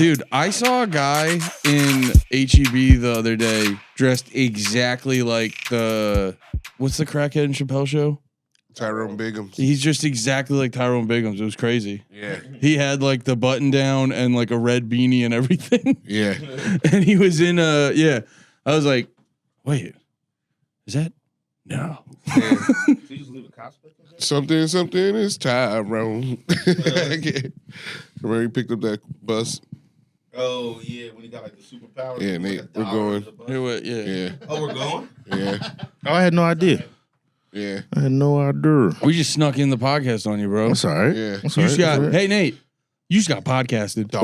Dude, I saw a guy in HEB the other day dressed exactly like what's the crackhead in Chappelle Show? Tyrone Biggums. He's just exactly like Tyrone Biggums. It was crazy. Yeah. He had like the button down and like a red beanie and everything. Yeah. And he was in I was like, wait, is that? No. Yeah. Did you just leave a cosplay? Something is Tyrone. Remember he picked up that bus? Oh yeah, when he got like the superpower. Yeah, Nate, we're going. Yeah. Oh, we're going. Yeah. Oh, I had no idea. Yeah. I had no idea. We just snuck in the podcast on you, bro. That's all right. Yeah. That's You all just right. got, That's all right. hey Nate, you just got podcasted. Damn.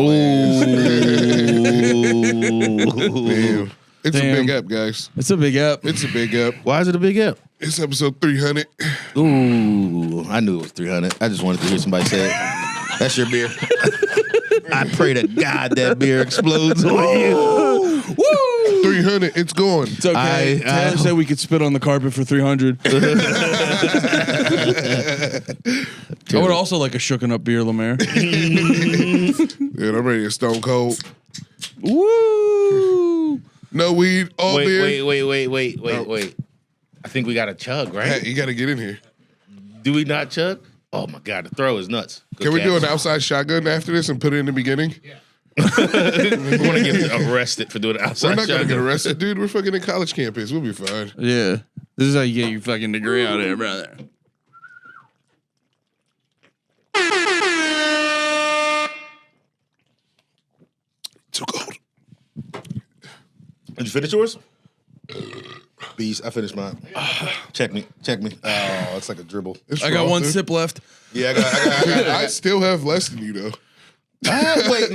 It's Damn. a big up, guys. It's a big up. It's a big up. Why is it a big up? It's episode 300. Ooh, I knew it was 300. I just wanted to hear somebody say it. That's your beer. I pray to God that beer explodes on you. Woo! 300. It's going. It's okay. Taylor said we could spit on the carpet for 300. I would also like a shooken up beer, LeMaire. Yeah, I'm ready to stone cold. Woo! No weed, all beer. Wait. I think we got to chug, right? Hey, you got to get in here. Do we not chug? Oh my God, the throw is nuts. Can we do an outside shotgun after this and put it in the beginning? We want to get arrested for doing outside We're not going to get shotgun. arrested, dude. We're fucking in college campus. We'll be fine. Yeah. This is how you get your fucking degree out of here, brother. Too cold. Did you finish yours? Beast, I finished mine. Check me. Oh, it's like a dribble. It's I got one frosted. sip left. Yeah, I got. I still have less than you, though. Wait.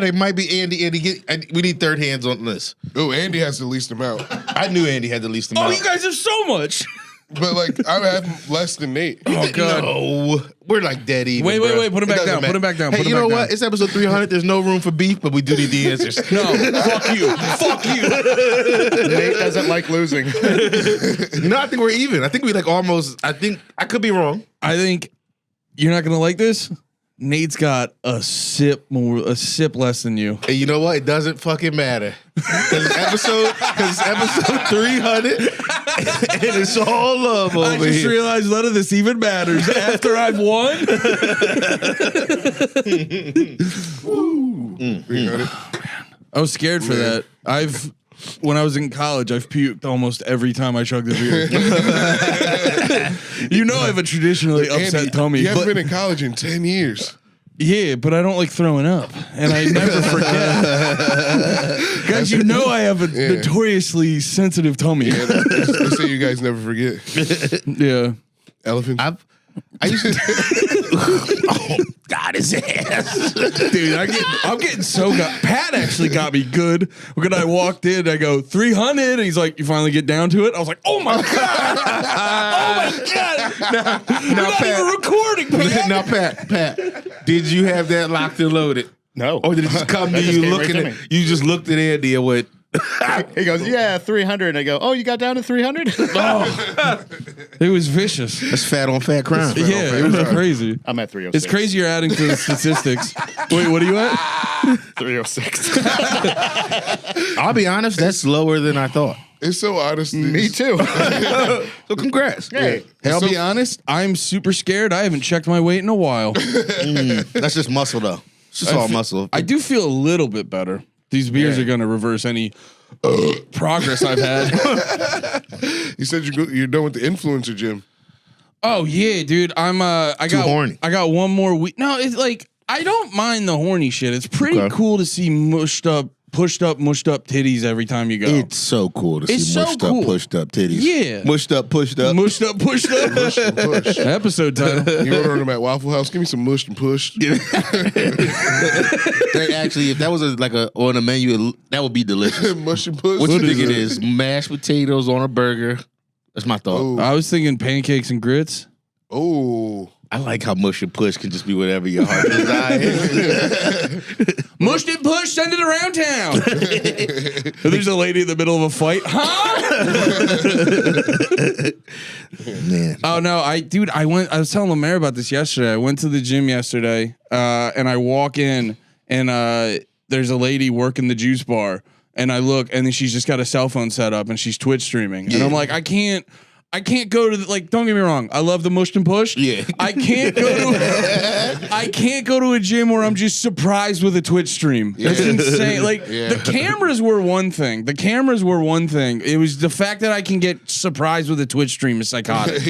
They might be Andy. We need third hands on this. Oh, Andy has the least amount. I knew Andy had the least amount. Oh, you guys have so much. But, like, I have less than Nate. Oh, God. No, we're like dead even. Wait. bro. Put him back doesn't down. matter. Put him back down. Hey, Put him you know back what? down. It's episode 300. There's no room for beef, but we do need the answers. No, fuck you. Fuck you. Nate doesn't like losing. No, I think we're even. I think we like almost. I think I could be wrong. I think you're not going to like this. Nate's got a sip less than you. And you know what? It doesn't fucking matter. Because it's episode 300, and it's all love over I just here. realized none of this even matters after I've won. 300. I was scared for that. When I was in college, I've puked almost every time I chugged a beer. You know I have a traditionally upset Andy, tummy. you haven't But, been in college in 10 years. yeah, but I don't like throwing up. And I never forget. Guys, you know I have a notoriously sensitive tummy. They say you guys never forget. Yeah. Elephants. I used to. Oh, God, his ass. Dude, I'm getting so Pat actually got me good. When I walked in, I go 300, and he's like, "You finally get down to it." I was like, "Oh my god! Oh my god!" You're not even recording, Pat. Now, Pat, did you have that locked and loaded? No. Or did it just come to That just you came looking right at to me. you just looked at Andy and went, He goes, yeah, 300. And I go, oh, you got down to 300? It was vicious. that's fat on fat crime. Yeah, it was crazy. I'm at 306. It's crazy you're adding to the statistics. Wait, what are you at? 306. I'll be honest, that's lower than I thought. It's so honest. Me too. So congrats. Hey, Hey, I'll be honest. I'm super scared. I haven't checked my weight in a while. That's just muscle though. It's just all muscle. I do feel a little bit better. These beers are going to reverse any progress I've had. You said you're done with the influencer gym. Oh yeah, dude. I Too horny. I got one more week. No, it's like I don't mind the horny shit. It's pretty cool to see mushed up titties every time you go. It's so cool to It's see so mushed cool. up, pushed up titties. Yeah. Mushed up, pushed up. Mushed up, pushed up. Push. Episode title. You order them at Waffle House. Give me some mushed and pushed. They actually, if that was on a menu, that would be delicious. Mush and push. What you think it is? Mashed potatoes on a burger. That's my thought. Oh. I was thinking pancakes and grits. Oh. I like how mush and push can just be whatever your heart desires. Mushed and push, send it around town. And there's a lady in the middle of a fight. Huh? Man. Oh no, I was telling LeMaire about this yesterday. I went to the gym yesterday, and I walk in and there's a lady working the juice bar, and I look, and then she's just got a cell phone set up and she's Twitch streaming. And I'm like, I can't go to don't get me wrong. I love the Mush'd and Push. Yeah. I can't go to a gym where I'm just surprised with a Twitch stream. That's insane. Like the cameras were one thing. It was the fact that I can get surprised with a Twitch stream is psychotic.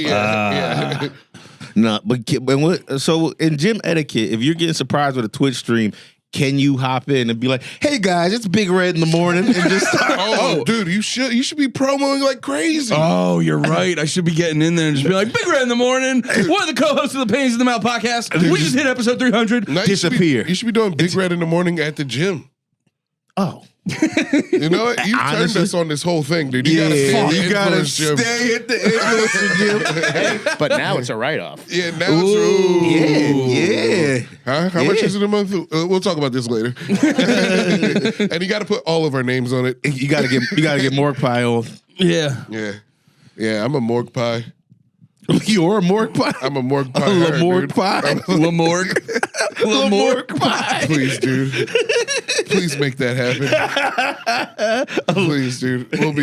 No, but what? So in gym etiquette, if you're getting surprised with a Twitch stream, can you hop in and be like, "Hey guys, it's Big Red in the morning," and just dude, you should be promoting like crazy. Oh, you're right. I should be getting in there and just be like, Big Red in the morning. One of the co-hosts of the Panties In The Mouth podcast. We just hit episode 300. Now disappear. You should be doing Big Red in the morning at the gym. oh. You know what? You turned Honestly, us on this whole thing, dude. You gotta stay at the influencer gym. But now it's a write-off. Yeah, now it's Yeah. Huh? How much is it a month? We'll talk about this later. And you got to put all of our names on it. You gotta get morgue pie on. Yeah. Yeah. I'm a morgue pie. You're a morgue pie. I'm a morgue pie. Morgue pie. Lamorgue. Lamorgue pie. Please, dude. Please make that happen. Please, dude. We'll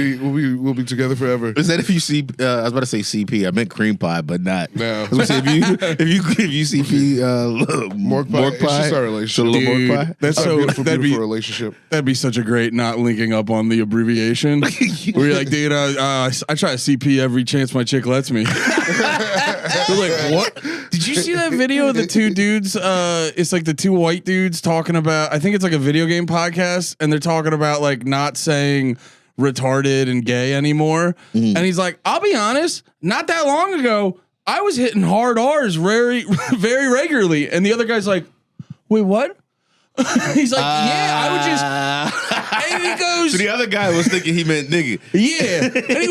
be together forever. Is that if you see? I was about to say CP. I meant cream pie, but not. No. I was gonna say if you CP Morgue pie. It's just our relationship. So morgue pie. That's Our so beautiful relationship. That'd be such a great not linking up on the abbreviation. Where you're like, dude, I try to CP every chance my chick lets me. They're like, what? Did you see that video of the two dudes? It's like the two white dudes talking about, I think it's like a video game podcast, and they're talking about like not saying retarded and gay anymore. And he's like, I'll be honest, not that long ago, I was hitting hard R's very, very regularly. And the other guy's like, wait, what? He's like, yeah, I would just. And he goes, So the other guy was thinking he meant nigga. yeah. And he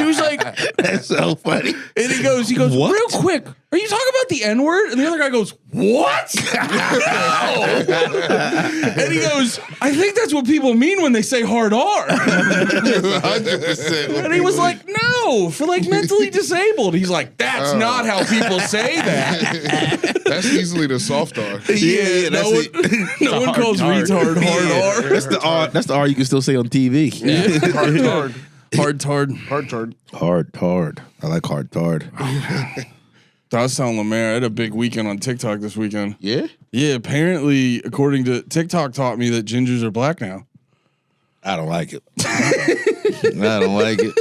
was like, That's so funny. and he goes, What? real quick, are you talking about the N-word? And the other guy goes, what? And he goes, I think that's what people mean when they say hard R. 100%. And he was like, no, for like mentally disabled. He's like, that's not how people say that. That's easily the soft R. Yeah, no one, that's no one calls retard hard R. That's the R. That's the R you can still say on TV. Hard. I like hard. I was telling LeMaire, I had a big weekend on TikTok this weekend. Yeah. Yeah, apparently, according to TikTok, taught me that gingers are black now. I don't like it. I don't like it.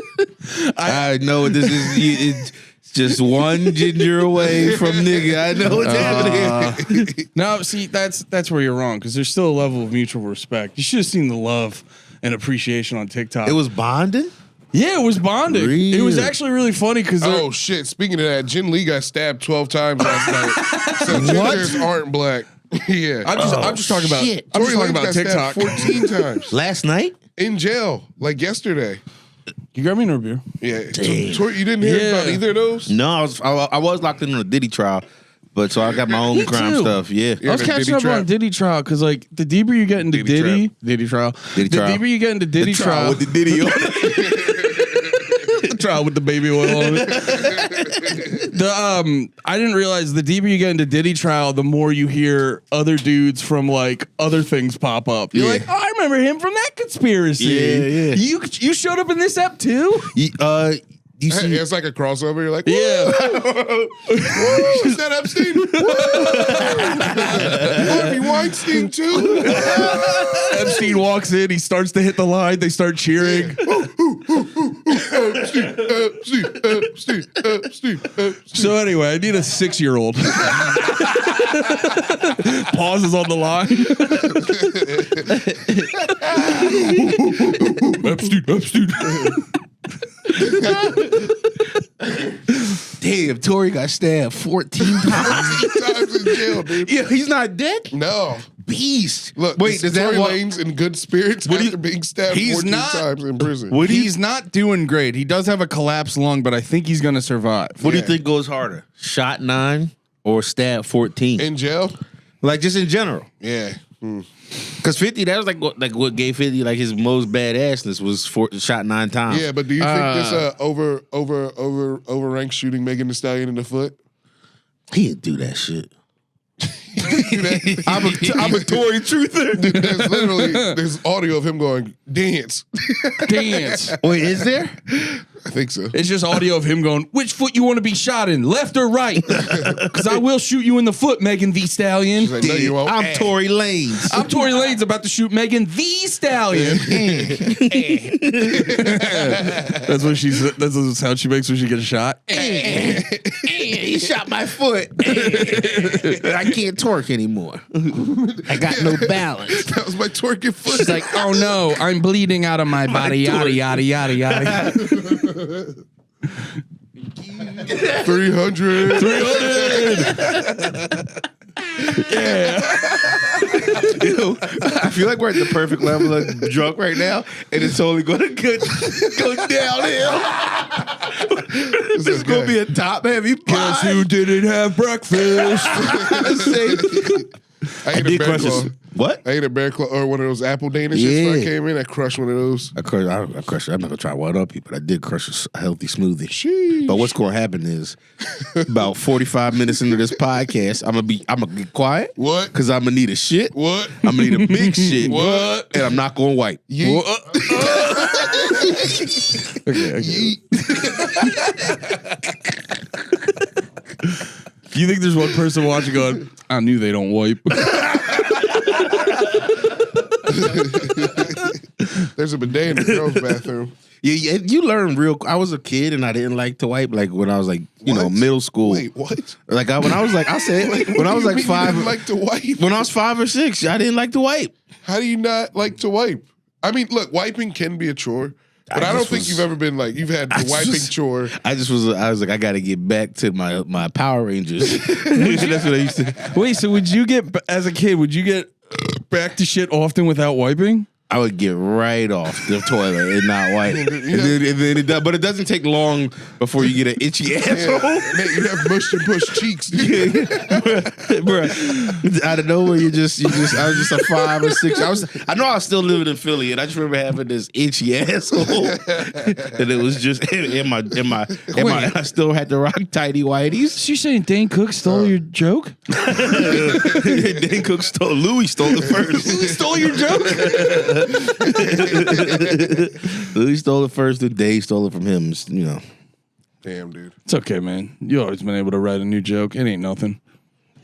I know this is. It's just one ginger away from nigga. I know what's happening. No, see, that's where you're wrong, because there's still a level of mutual respect. You should have seen the love and appreciation on TikTok. It was bonding. Yeah, it was bonding. It was Really? actually really funny because Oh shit! Speaking of that, Jin Lee got stabbed 12 times last night. So gingers aren't black. Yeah, I'm just talking about shit. I'm just Tory talking Lanez about got TikTok. stabbed 14 times Last night. in jail, like yesterday. You grab me another beer. Yeah, Tory, you didn't hear about either of those? No, I was locked in on a Diddy trial, but so I got my own Me crime too. stuff. Yeah. I was the catching Diddy up trap. on Diddy trial because like the deeper you get into Diddy Diddy trial, Diddy the trial. deeper you get into Diddy trial, with the Diddy on it. trial with the baby oil on it. I didn't realize the deeper you get into Diddy trial, the more you hear other dudes from like other things pop up. You're like, oh, I remember him from that conspiracy. Yeah. You showed up in this app too? You see, It's like a crossover. You're like, Yeah. whoa, is that Epstein? Whoa. Harvey Weinstein too? Epstein walks in, he starts to hit the line, they start cheering. Epstein. So anyway, I need a 6-year-old. Pauses on the line. damn, Damn, Tory got stabbed 14 times. times in jail, dude. Yeah, he's not dead. No. Beast. Look, wait, does that Tory Lane's in good spirits after being stabbed He's 14 not- times in prison. He's not doing great. He does have a collapsed lung, but I think he's gonna survive. What do you think goes harder? Shot 9 or stab 14? In jail? Like just in general. Yeah. Because 50, that was like what gave 50 like his most badassness was shot 9 times. Yeah, but do you think this overranked shooting Megan Thee Stallion in the foot? He'd do that shit. I'm a Tory truther. Dude, there's audio of him going, dance. Dance. Wait, is there? I think so. It's just audio of him going, which foot you want to be shot in, left or right? Because I will shoot you in the foot, Megan Thee Stallion. He's like, no, you won't. I'm Tory Lanez. I'm Tory Lane's about to shoot Megan Thee Stallion. That's what she's. That's the sound she makes when she gets shot. He shot my foot. I can't torque anymore. I got no balance. That was my twerking foot. She's like, oh no, I'm bleeding out of my body. Yada yada yada yada. 300. Yeah. Yo, I feel like we're at the perfect level of drunk right now, and it's only going to go downhill. This is going to be a top-heavy pod. Guess who didn't have breakfast? I ate a bear claw. What? I ate a bear claw or one of those apple danishes when I came in. I crushed one of those. I crushed. I'm not gonna try one up you, but I did crush a healthy smoothie. Sheesh. But what's gonna happen is, about 45 minutes into this podcast, I'm gonna get quiet. What? Because I'm gonna need a shit. What? I'm gonna need a big shit. What? And I'm not gonna wipe. Yeet. Okay. You think there's one person watching going, I knew they don't wipe. There's a bidet in the girls' bathroom. Yeah, you learn real. I was a kid and I didn't like to wipe. Like when I was like, middle school. Wait, what? Like when I was like, I said when I was like 5. You didn't like to wipe? When I was 5 or 6, I didn't like to wipe. How do you not like to wipe? I mean, look, wiping can be a chore. But I don't think you've ever been like, you've had the wiping chore. I was like, I got to get back to my Power Rangers. That's what I used to. Wait, so would you get, as a kid, would you get back to shit often without wiping? I would get right off the toilet and not wipe. But it doesn't take long before you get an itchy asshole. Man, you have mushed and pushed cheeks. Bruh, out of nowhere, I was just a 5 or 6. I know I was still living in Philly, and I just remember having this itchy asshole, and it was just in my. I still had to rock tidy whities. She saying Dane Cook stole your joke? Dane Cook Louis stole it first. Louis stole your joke? Louis stole it first, and Dave stole it from him. Damn, dude. It's okay, man. You always been able to write a new joke. It ain't nothing.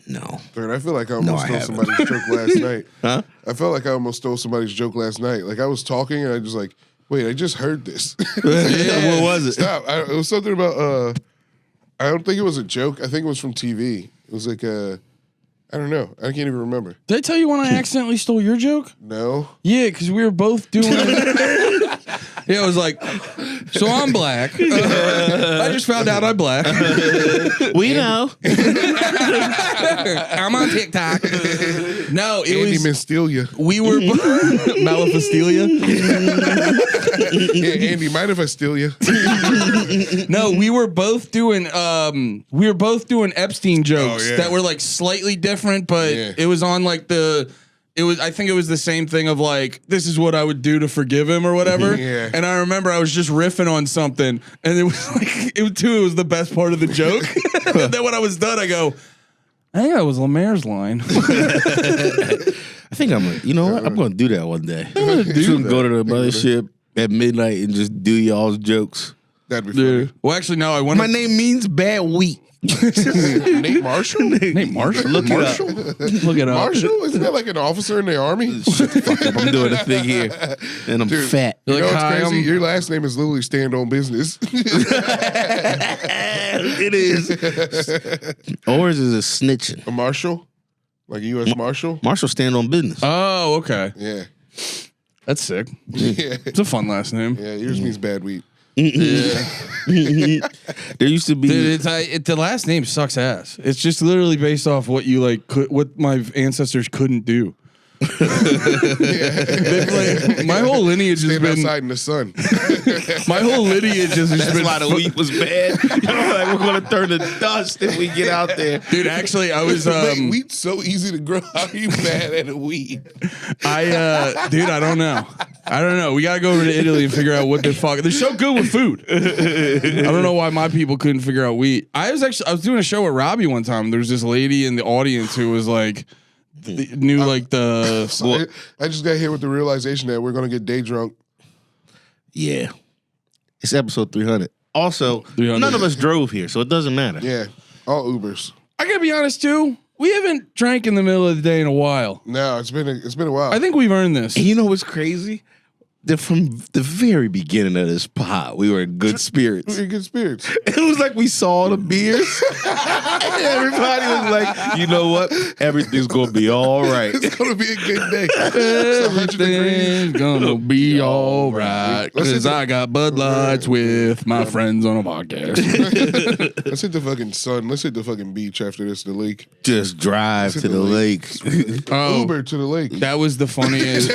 No. Dude, I feel like I almost stole somebody's joke last night. Huh? I felt like I almost stole somebody's joke last night. Like I was talking and I just like, wait, I just heard this. Yeah, what was it? Stop. It was something about, I don't think it was a joke. I think it was from TV. It was like, I don't know. I can't even remember. Did I tell you when I accidentally stole your joke? No. Yeah, because we were both doing Yeah, it was like, so I'm black. I just found out I'm black. We know. I'm on TikTok. No, it Andy was... Mastilia. We were... Malafastilia? Yeah, Andy, mind if I steal you? No, we were both doing Epstein jokes that were like slightly different, but it was on like I think it was the same thing of like, this is what I would do to forgive him or whatever. Yeah. And I remember I was just riffing on something, and it was like, it was the best part of the joke. And then when I was done, I go, I think that was LeMaire's line. I think you know what? I'm going to do that one day. Go to the mothership at midnight and just do y'all's jokes. That'd be funny. Well, actually, no, I want My name means bad wheat. Nate Marshall? Nate Marshall? Look Marshall? Look it up. Marshall? Isn't that like an officer in the army? Shut the fuck up. I'm doing a thing here. And I'm fat. You know Like, what's hi, crazy? I'm- Your last name is literally stand on business. It is. Ours is a snitching. A marshal? Like a U.S. Marshal? Marshall stand on business. Oh, okay. Yeah. That's sick. Yeah. It's a fun last name. Yeah, yours means bad wheat. Yeah. There used to be. Dude, the last name sucks ass. It's just literally based off what you like, what my ancestors couldn't do. My whole lineage has Stand been. outside in the sun. My whole lineage has just That's been. why the wheat was bad. Like, we're gonna turn to dust if we get out there. Dude, actually, I was. Wait, wheat's so easy to grow. How are you mad at a wheat? Dude, I don't know. We gotta go over to Italy and figure out what the fuck. They're so good with food. I don't know why my people couldn't figure out wheat. I was doing a show with Robbie one time. There was this lady in the audience who was like, knew like the. I just got hit with the realization that we're gonna get day drunk. Yeah, it's episode 300. Also, 300. none of us drove here, so it doesn't matter. Yeah, all Ubers. I gotta be honest too. We haven't drank in the middle of the day in a while. No, it's been a while. I think we've earned this. And you know what's crazy? That from the very beginning of this pod, we were in good spirits. We're in good spirits. It was like we saw the beers. And everybody was like, you know what? Everything's gonna be all right. It's gonna be a good day. It's 100 degrees. Everything's gonna be all right. Let's hit Because I got Bud Lights with my friends on a podcast. Let's hit the fucking sun. Let's hit the fucking beach after this. The lake. Just drive to the lake. Uber to the lake. That was the funniest.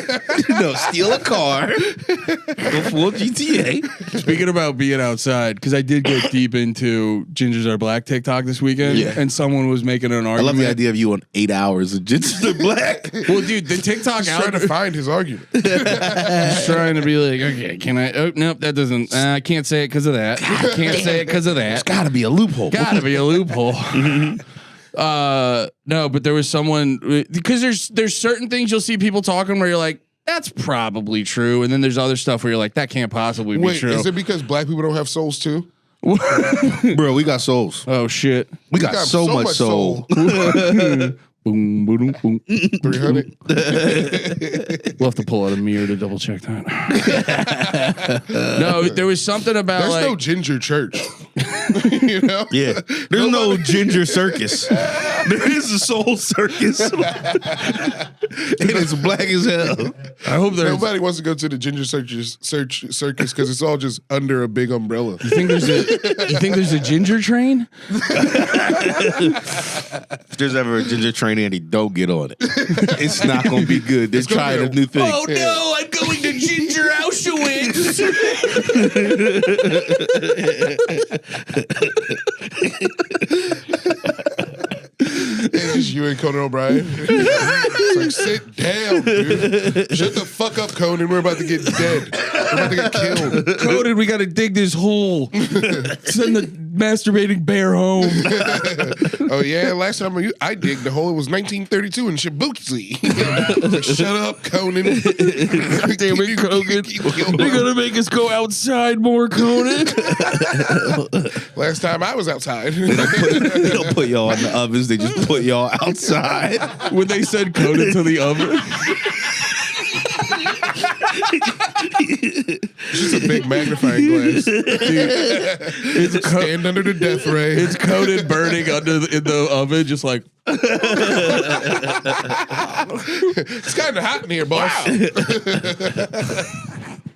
No, steal a car. Go full GTA. Speaking about being outside, because I did get deep into Gingers Are Black TikTok this weekend, and someone was making an I argument. love the idea of you on 8 hours of Ginger Black. Well, dude, the TikTok He's out trying to find his argument. He's trying to be like, okay, can I? Oh, nope, that doesn't. I can't say it because of that. I can't say it because of that. There's gotta be a loophole. Gotta be a loophole. No, but there was someone, because there's certain things you'll see people talking where you're like, that's probably true, and then there's other stuff where you're like, that can't possibly be Wait, true. is it because black people don't have souls too? Bro, we got souls. Oh shit! We got so much soul. Boom, boom, boom. 300. We'll have to pull out a mirror to double check that. No, there was something about There's like no ginger church. You know? Yeah. There's no ginger circus. There is a soul circus. And it's black as hell. I hope there's. Nobody wants to go to the ginger circus because it's all just under a big umbrella. You think there's a ginger train? If there's ever a ginger train, Andy, don't get on it. It's not going to be good. They're trying a new thing. Oh no, I'm going to Ginger Auschwitz. It's just you and Conan O'Brien. It's like, sit down, dude. Shut the fuck up, Conan. We're about to get dead. We're about to get killed. Conan, we got to dig this hole. Send the masturbating bear home. Oh, yeah? Last time I digged the hole, it was 1932 in Shibuya. Shut up, Conan. Damn it, Conan. You're going to make us go outside more, Conan. Last time I was outside. They don't put y'all in the ovens. They just put y'all outside. When they said Conan to the oven. It's just a big magnifying glass. Dude, stand under the death ray. It's Conan burning in the oven, just like. It's kind of hot in here, boss.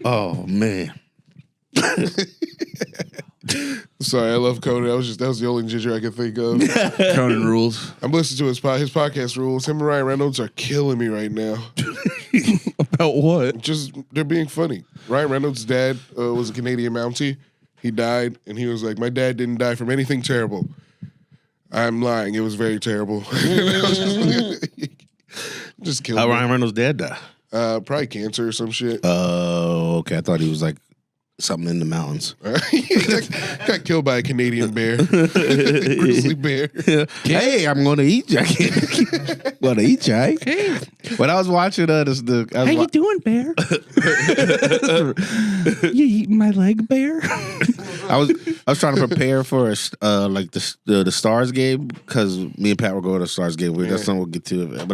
Oh, man. Sorry, I love Conan. That was the only ginger I could think of. Conan rules. I'm listening to his podcast rules. Him and Ryan Reynolds are killing me right now. About what? Just they're being funny. Ryan Reynolds' dad was a Canadian Mountie. He died, and he was like, "My dad didn't die from anything terrible." I'm lying. It was very terrible. Just killed How me. Ryan Reynolds' dad die? Probably cancer or some shit. Oh, okay. I thought he was like something in the mountains. He got killed by a Canadian bear. Grizzly bear. Hey, I'm going to eat you. I'm going to eat you, eh? Hey, When I was watching how you doing, bear? You eating my leg, bear? I was trying to prepare for like the Stars game because me and Pat were going to the Stars game. That's something we'll get to.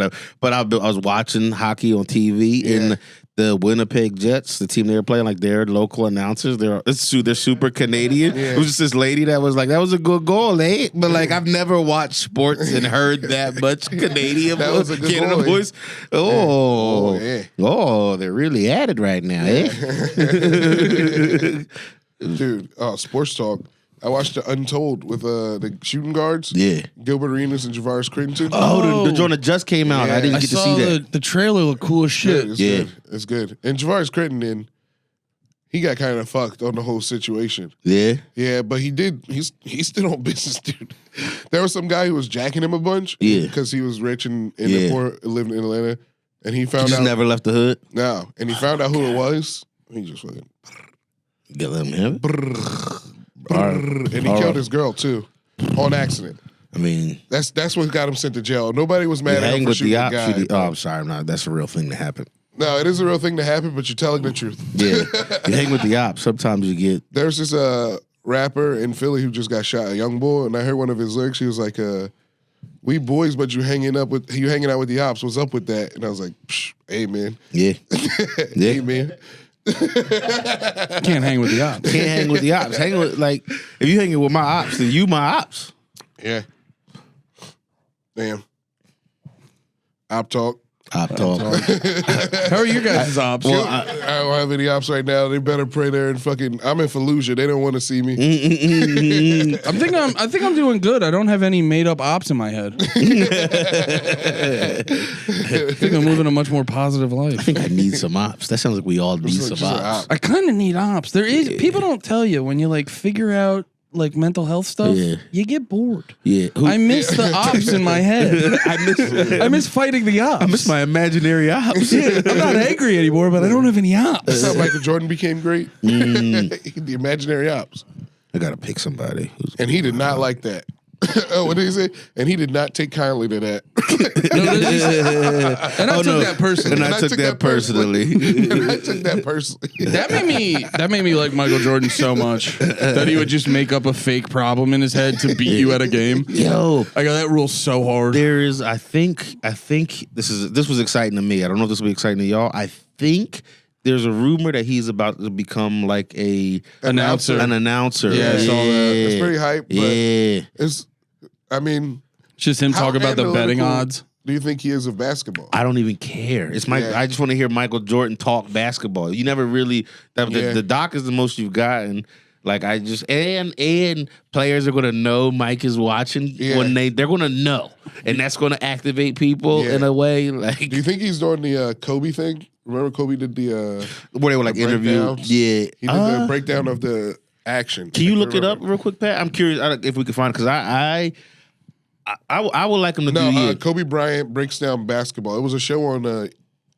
But I was watching hockey on TV and the Winnipeg Jets, the team they were playing, like their local announcers, they're super Canadian. Yeah. It was just this lady that was like, "That was a good goal, eh?" But like, I've never watched sports and heard that much Canadian That was a good Canada goal. voice. Oh, yeah. Oh, they're really at it right now, eh? Dude, sports talk. I watched the Untold with the shooting guards. Yeah. Gilbert Arenas and Javaris Crittenton. Oh, the joint that just came out. I didn't I get to saw see that. the trailer look cool as shit. It's good. It's good. And Javaris Crittenton, he got kind of fucked on the whole situation. Yeah. Yeah, but he's still on business, dude. There was some guy who was jacking him a bunch. Yeah. Because he was rich and Yeah. poor, living in Atlanta. And he found Just out. never left the hood. No. And he found out who it was. He just fucking. Get let him have it. And he killed his girl, too. On accident. I mean, That's what got him sent to jail. Nobody was you mad at him hang for with shooting the a ops. guy. Oh, I'm sorry. No, that's a real thing to happen. No, it is a real thing to happen, but you're telling the truth. Yeah. You hang with the ops. Sometimes you get. There's this rapper in Philly who just got shot, a young boy, and I heard one of his lyrics. He was like, "We boys, but you hanging out with the ops. What's up with that?" And I was like, Psh, "Hey man, Yeah. Yeah. hey man." Can't hang with the ops. Can't hang with the ops. Hang with, like, if you hanging with my ops, then you my ops. Yeah. Damn. Op talk. Op talk. How are your guys' ops? Well, I don't have any ops right now. They better pray there and fucking. I'm in Fallujah. They don't want to see me. I think I'm doing good. I don't have any made up ops in my head. I think I'm living a much more positive I life. think I need some ops. That sounds like we all need Just some an ops. op. I kind of need ops. There is people don't tell you when you like figure out like mental health stuff. Yeah. You get bored. Yeah. I miss the ops in my head. I miss fighting the ops. I miss my imaginary ops. Yeah, I'm not angry anymore, but I don't have any ops. That's how Michael Jordan became great. The imaginary ops. I gotta pick somebody. And he did not like that. Oh, what did he say? And he did not take kindly to that. And I took that personally. And I took that personally. And I took that personally. That made me like Michael Jordan so much that he would just make up a fake problem in his head to beat you at a game. Yo, I got that rule so hard. there is. I think this was exciting to me. I don't know if this will be exciting to y'all. I think there's a rumor that he's about to become like an announcer. Yeah, I saw that. It's pretty hype, but it's, I mean, It's just him how talking about the betting analytical odds. do you think he is of basketball? I don't even care. It's my. Yeah. I just want to hear Michael Jordan talk basketball. You never really. The doc is the most you've gotten. Like I just and players are gonna know Mike is watching when they're gonna know, and that's gonna activate people in a way. Like, Do you think he's doing the Kobe thing? Remember Kobe did the where they were like interviewed? breakdowns? Yeah, He did the breakdown of the action. Can you look it up real quick, Pat? I'm curious if we can find it because I would like him to do. Kobe Bryant breaks down basketball. It was a show on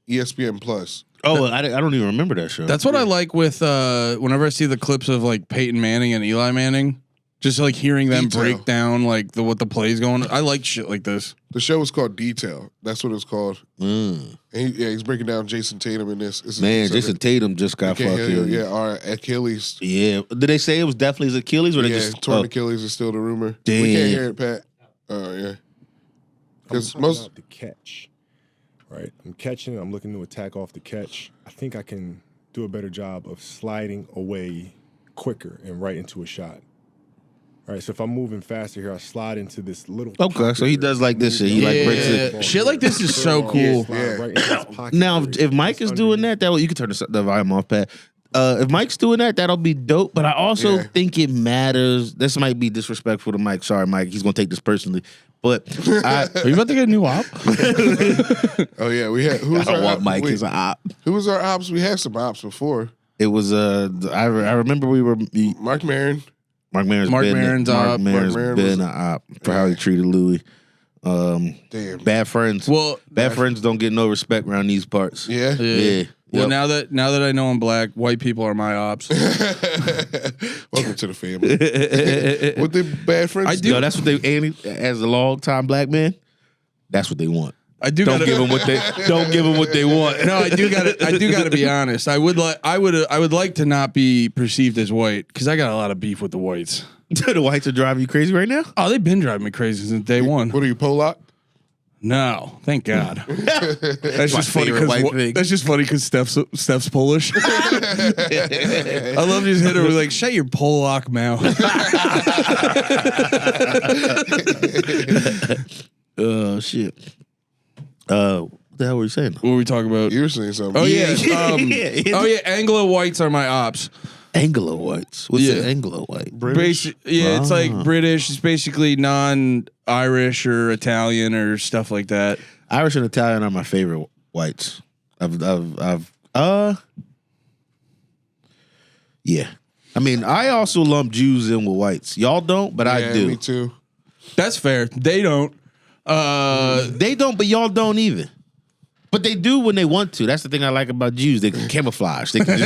ESPN Plus. Oh, I don't even remember that show. That's what I like with whenever I see the clips of like Peyton Manning and Eli Manning, just like hearing them Detail. break down like what the play's going. I like shit like this. The show was called Detail. That's what it's called. Mm. And he's breaking down Jason Tatum in this. Man, Jason Tatum just got fucking. our Achilles. Yeah. Did they say it was definitely his Achilles or they just torn Achilles is still the rumor. Damn. We can't hear it, Pat. Oh yeah. Because most the catch, right? I'm catching. I'm looking to attack off the catch. I think I can do a better job of sliding away quicker and right into a shot. All right, so if I'm moving faster here, I slide into this little. Okay, so he does like this shit. He like breaks it. Shit like this is so cool. Right into this pocket Now, where if Mike is doing that you can turn the volume off, Pat. If Mike's doing that, that'll be dope. But I also think it matters. This might be disrespectful to Mike. Sorry, Mike. He's gonna take this personally. But Are you about to get a new op? oh yeah, we had. Who I was don't our want op? Mike Wait, as an op. Who was our ops? We had some ops before. It was I remember we were Mark Maron. Mark Maron's Mark been Maron's Mark op. Maron's Mark Maron been was- an op for how he treated Louis. Damn. Bad friends. Well, Bad friends don't get no respect around these parts. Yeah. Yeah. Well, Yep. now that I know I'm black, white people are my ops. Welcome to the family. What the bad friends I do. Yo, that's what they Andy, as a long time black man. That's what they want. I do Don't gotta, give them what they don't give them what they want. No, I do gotta be honest. I would like to not be perceived as white because I got a lot of beef with the whites. The whites are driving you crazy right now. Oh, they've been driving me crazy since day one. What are you, Polak? No, thank God. That's My just funny favorite white because thing. that's just funny because Steph's Polish. I love just hit her with like, shut your Polak mouth. Oh shit. What the hell were you saying? What were we talking about? You were saying something. Oh yeah, Yeah. oh yeah. Anglo whites are my ops. Anglo whites. What's Yeah. an Anglo white? British. It's like British. It's basically non-Irish or Italian or stuff like that. Irish and Italian are my favorite whites. Yeah. I mean, I also lump Jews in with whites. Y'all don't, but I do. Me too. That's fair. They don't. They don't, but y'all don't either. But they do when they want to. That's the thing I like about Jews. They can camouflage. They can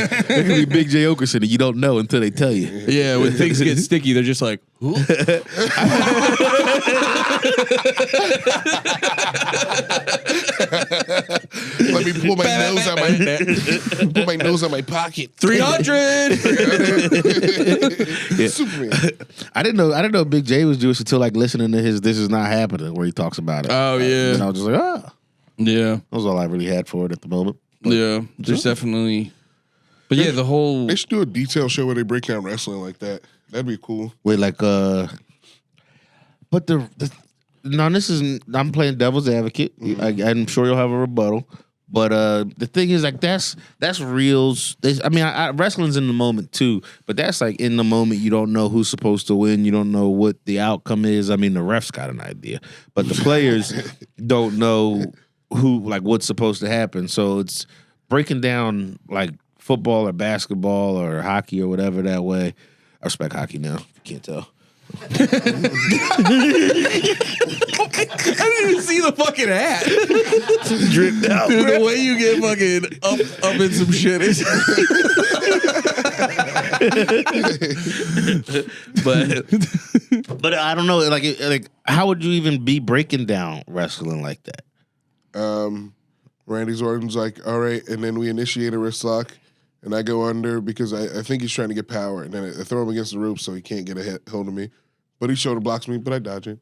be Big J. Okerson and you don't know until they tell you. Yeah, when things get sticky, they're just like, "Who?" Let me pull my nose out my pocket. 300. Superman. I didn't know Big J was Jewish until like listening to his "This Is Not Happening" where he talks about it. Oh yeah. And I was just like, oh, Yeah. that was all I really had for it at the moment. Yeah. There's definitely. But yeah, the whole. They should do a detail show where they break down wrestling like that. That'd be cool. Wait, like, but no, this isn't. I'm playing devil's advocate. I'm sure you'll have a rebuttal. But the thing is, like, that's reals. I mean, wrestling's in the moment too, but that's like in the moment. You don't know who's supposed to win. You don't know what the outcome is. I mean, the refs got an idea, but the players don't know what's supposed to happen. So it's breaking down like football or basketball or hockey or whatever that way. I respect hockey now. If you can't tell. I didn't even see the fucking hat. Dripped out. Dude, the way you get fucking up in some shit is. But I don't know. Like, how would you even be breaking down wrestling like that? Randy Orton's like, all right, and then we initiate a wrist lock, and I go under because I think he's trying to get power, and then I throw him against the rope so he can't get a hold of me. But he shoulder blocks me, but I dodge it.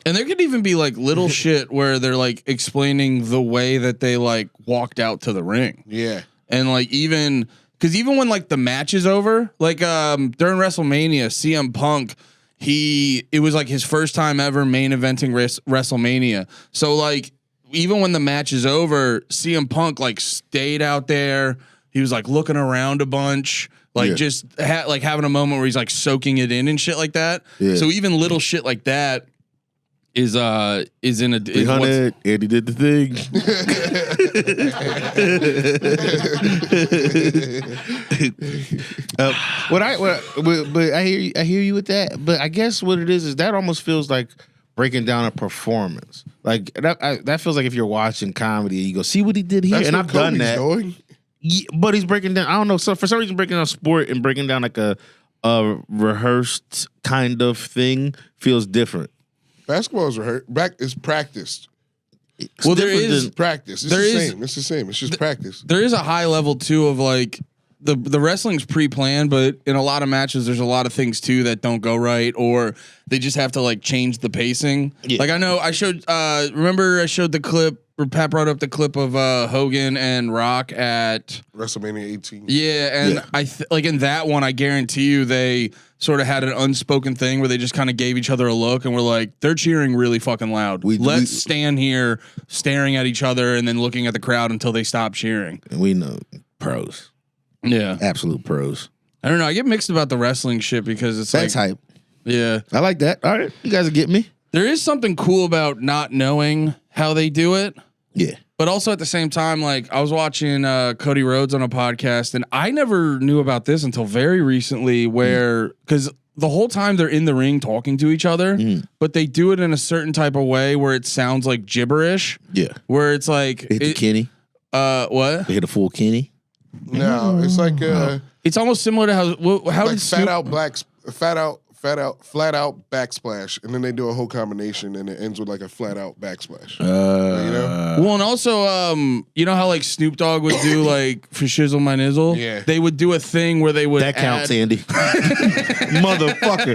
And there could even be like little shit where they're like explaining the way that they like walked out to the ring. Yeah. And like even when like the match is over, like during WrestleMania, CM Punk, it was like his first time ever main eventing WrestleMania. So like even when the match is over, CM Punk like stayed out there. He was like looking around a bunch. Like just like having a moment where he's like soaking it in and shit like that. Yeah. So even little shit like that is in a 300. Andy did the thing. But I hear you with that. But I guess what it is that almost feels like breaking down a performance. Like that feels like if you're watching comedy, you go see what he did here, That's and what I've done Kobe's that. doing. Yeah, but he's breaking down. I don't know. So for some reason, breaking down sport and breaking down like a rehearsed kind of thing feels different. Basketball is is practiced. Well, there different is than- Practice. It's the same. It's the same. It's just practice. there is a high level too of like the wrestling's pre-planned, but in a lot of matches there's a lot of things too that don't go right, or they just have to like change the pacing. Yeah. Like I know I showed remember I showed the clip, or Pat brought up the clip of Hogan and Rock at WrestleMania 18. Yeah, and Yeah. I like in that one, I guarantee you they sort of had an unspoken thing where they just kind of gave each other a look and were like, they're cheering really fucking loud. Let's stand here staring at each other and then looking at the crowd until they stop cheering. And we know pros, Yeah. absolute pros. I don't know. I get mixed about the wrestling shit because it's That's like, hype. yeah. I like that. All right, you guys will get me. There is something cool about not knowing how they do it. Yeah. But also at the same time, like I was watching Cody Rhodes on a podcast, and I never knew about this until very recently, where because the whole time they're in the ring talking to each other, but they do it in a certain type of way where it sounds like gibberish. Yeah. Where it's like Hit the Kenny. What? They hit a full Kenny. No, it's like It's almost similar to how like did Snoop, flat out backsplash, and then they do a whole combination, and it ends with like a flat out backsplash. You know? Well, and also, you know how like Snoop Dogg would do like for shizzle my nizzle? Yeah. They would do a thing where they would That counts, add, Andy. Motherfucker.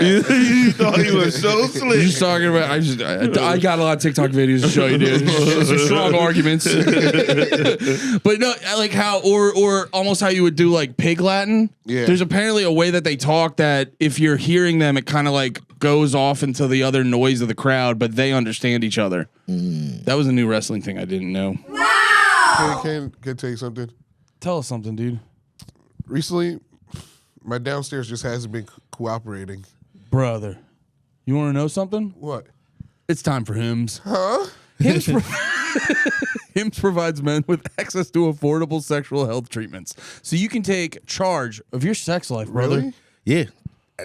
You thought he was so slick. Just talking about, I got a lot of TikTok videos to show you, dude. Some strong arguments. But no, like how, or almost how you would do like pig Latin. Yeah. There's apparently a way that they talk that if you're hearing them, it kind of like goes off into the other noise of the crowd, but they understand each other. That was a new wrestling thing I didn't know. Can I tell you something? Tell us something, dude. recently, my downstairs just hasn't been cooperating. Brother, you want to know something? What? It's time for Hims. Huh? Hims, Hims provides men with access to affordable sexual health treatments, so you can take charge of your sex life, brother. Really? Yeah.